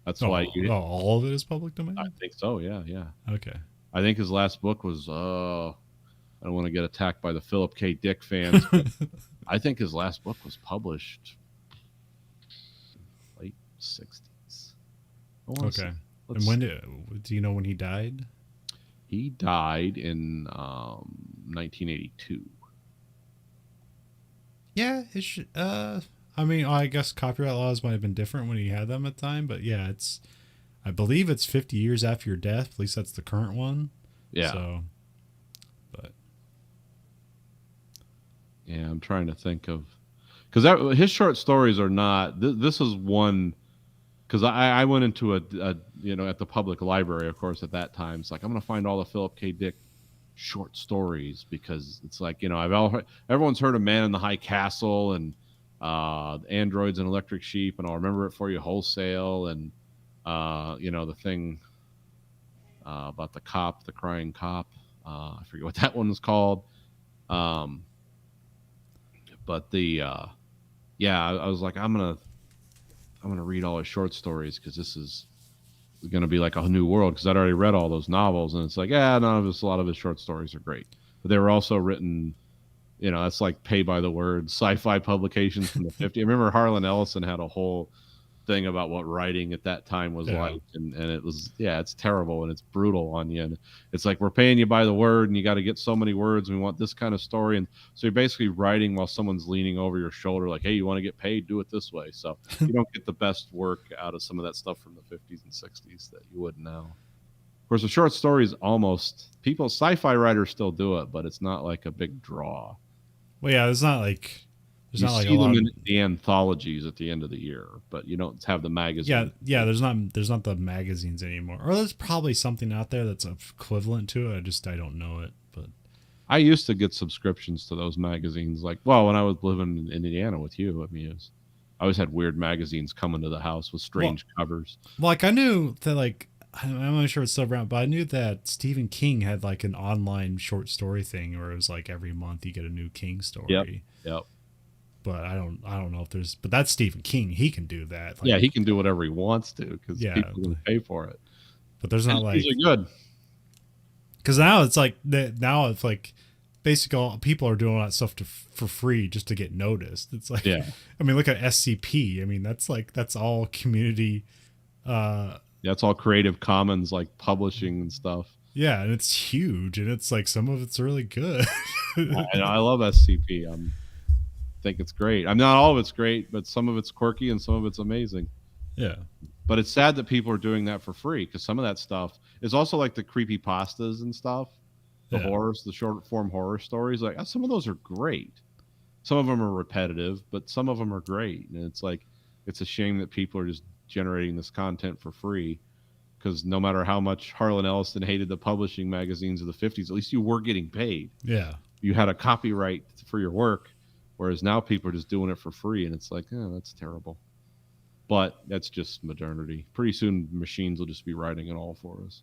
That's why all of it is public domain. I think so. Yeah, yeah. Okay. I think his last book was. I don't want to get attacked by the Philip K. Dick fans. I think his last book was published late 60s. Okay. And when do you know when he died? He died in 1982. Yeah, it should. I mean, I guess copyright laws might have been different when he had them at the time, but yeah, I believe it's 50 years after your death. At least that's the current one. Yeah. So, but yeah, I'm trying to think of because his short stories are not. This is one because I went into a at the public library, of course, at that time. It's like I'm going to find all the Philip K. Dick short stories because it's like everyone's heard of Man in the High Castle and Androids and Electric Sheep, and I'll remember it for you wholesale, and the thing about the crying cop. I forget what that one was called. But I was like, I'm gonna read all his short stories because this is going to be like a new world because I'd already read all those novels, and it's like, a lot of his short stories are great, but they were also written, that's like pay by the word sci-fi publications from the 50s. I remember Harlan Ellison had a whole thing about what writing at that time was like, and it was, it's terrible and it's brutal on you, and it's like we're paying you by the word and you got to get so many words and we want this kind of story, and so you're basically writing while someone's leaning over your shoulder like, hey, you want to get paid, do it this way. So you don't get the best work out of some of that stuff from the 50s and 60s that you would now. Of course, the short stories sci-fi writers still do it, but it's not like a big draw. Well, yeah, there's not like you see them in the anthologies at the end of the year, but you don't have the magazine. Yeah. There's not the magazines anymore, or there's probably something out there that's equivalent to it. I don't know it, but I used to get subscriptions to those magazines. Like, well, when I was living in Indiana with you, I mean, I always had weird magazines coming to the house with strange covers. Like, I knew that, like, I'm not sure it's still around, but I knew that Stephen King had like an online short story thing where it was like every month you get a new King story. Yep. But I don't know if there's, but that's Stephen King. He can do that. Like, he can do whatever he wants to because people can pay for it. But there's not like, these are good. Because now it's like basically people are doing all that stuff for free just to get noticed. It's like, I mean, look at SCP. I mean, that's all community. It's all Creative Commons, like publishing and stuff. Yeah, and it's huge, and it's like some of it's really good. I love SCP. I think it's great. I'm not all of it's great, but some of it's quirky and some of it's amazing. Yeah. But it's sad that people are doing that for free because some of that stuff is also like the creepypastas and stuff, the horrors, the short form horror stories. Like some of those are great. Some of them are repetitive, but some of them are great. And it's like, it's a shame that people are just generating this content for free because no matter how much Harlan Ellison hated the publishing magazines of the 50s, at least you were getting paid. Yeah. You had a copyright for your work. Whereas now people are just doing it for free, and it's like, that's terrible. But that's just modernity. Pretty soon, machines will just be writing it all for us.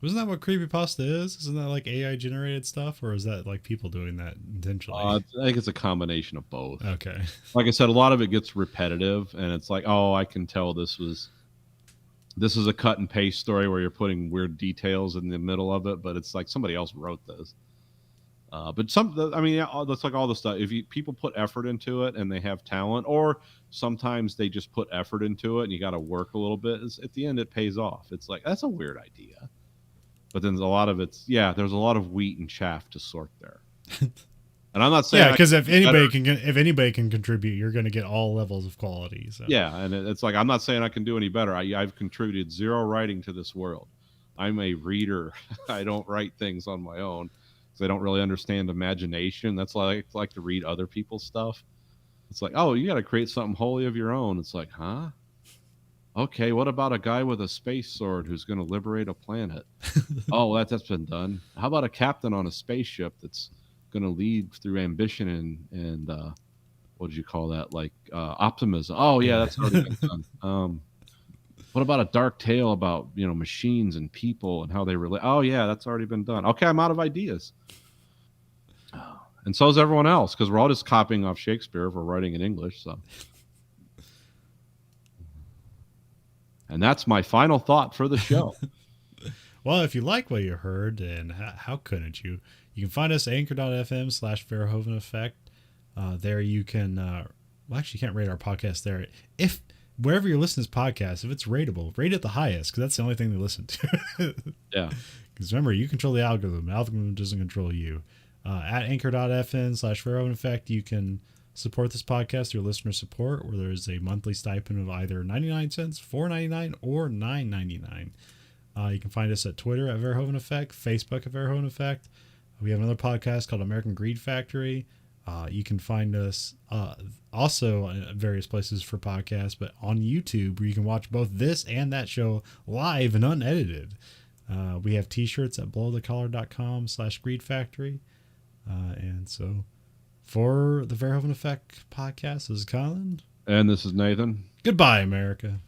Wasn't that what creepypasta is? Isn't that like AI generated stuff, or is that like people doing that intentionally? I think it's a combination of both. Okay. Like I said, a lot of it gets repetitive, and it's like, I can tell this is a cut and paste story where you're putting weird details in the middle of it, but it's like somebody else wrote this. But that's like all the stuff. If people put effort into it and they have talent, or sometimes they just put effort into it and you got to work a little bit, at the end it pays off. It's like, that's a weird idea. But then there's a lot of there's a lot of wheat and chaff to sort there. And I'm not saying Yeah, because if anybody better. can contribute, you're going to get all levels of quality. So Yeah, and it's like I'm not saying I can do any better. I've contributed zero writing to this world. I'm a reader. I don't write things on my own because I don't really understand imagination. That's why I like to read other people's stuff. It's like, oh, you got to create something wholly of your own. It's like, huh? Okay, what about a guy with a space sword who's going to liberate a planet? Oh, that's been done. How about a captain on a spaceship that's going to lead through ambition and what did you call that? Like optimism. Oh yeah, yeah. that's already been done. What about a dark tale about machines and people and how they relate? Oh yeah, that's already been done. Okay, I'm out of ideas. And so is everyone else because we're all just copying off Shakespeare if we're writing in English. So, and that's my final thought for the show. Well, if you like what you heard, and how couldn't you? You can find us at anchor.fm/Verhoeven Effect. There you can, well, actually, you can't rate our podcast there. If wherever you're listening to this podcast, if it's rateable, rate it the highest because that's the only thing they listen to. Yeah. Because remember, you control the algorithm. The algorithm doesn't control you. At anchor.fm/Verhoeven Effect, you can support this podcast through listener support, where there's a monthly stipend of either 99 cents, $4.99, or $9.99. You can find us at Twitter at Verhoeven Effect, Facebook at Verhoeven Effect. We have another podcast called American Greed Factory. You can find us also at various places for podcasts, but on YouTube, where you can watch both this and that show live and unedited. We have t-shirts at blowthecollar.com/Greed Factory. And so for the Verhoeven Effect podcast, this is Colin. And this is Nathan. Goodbye, America.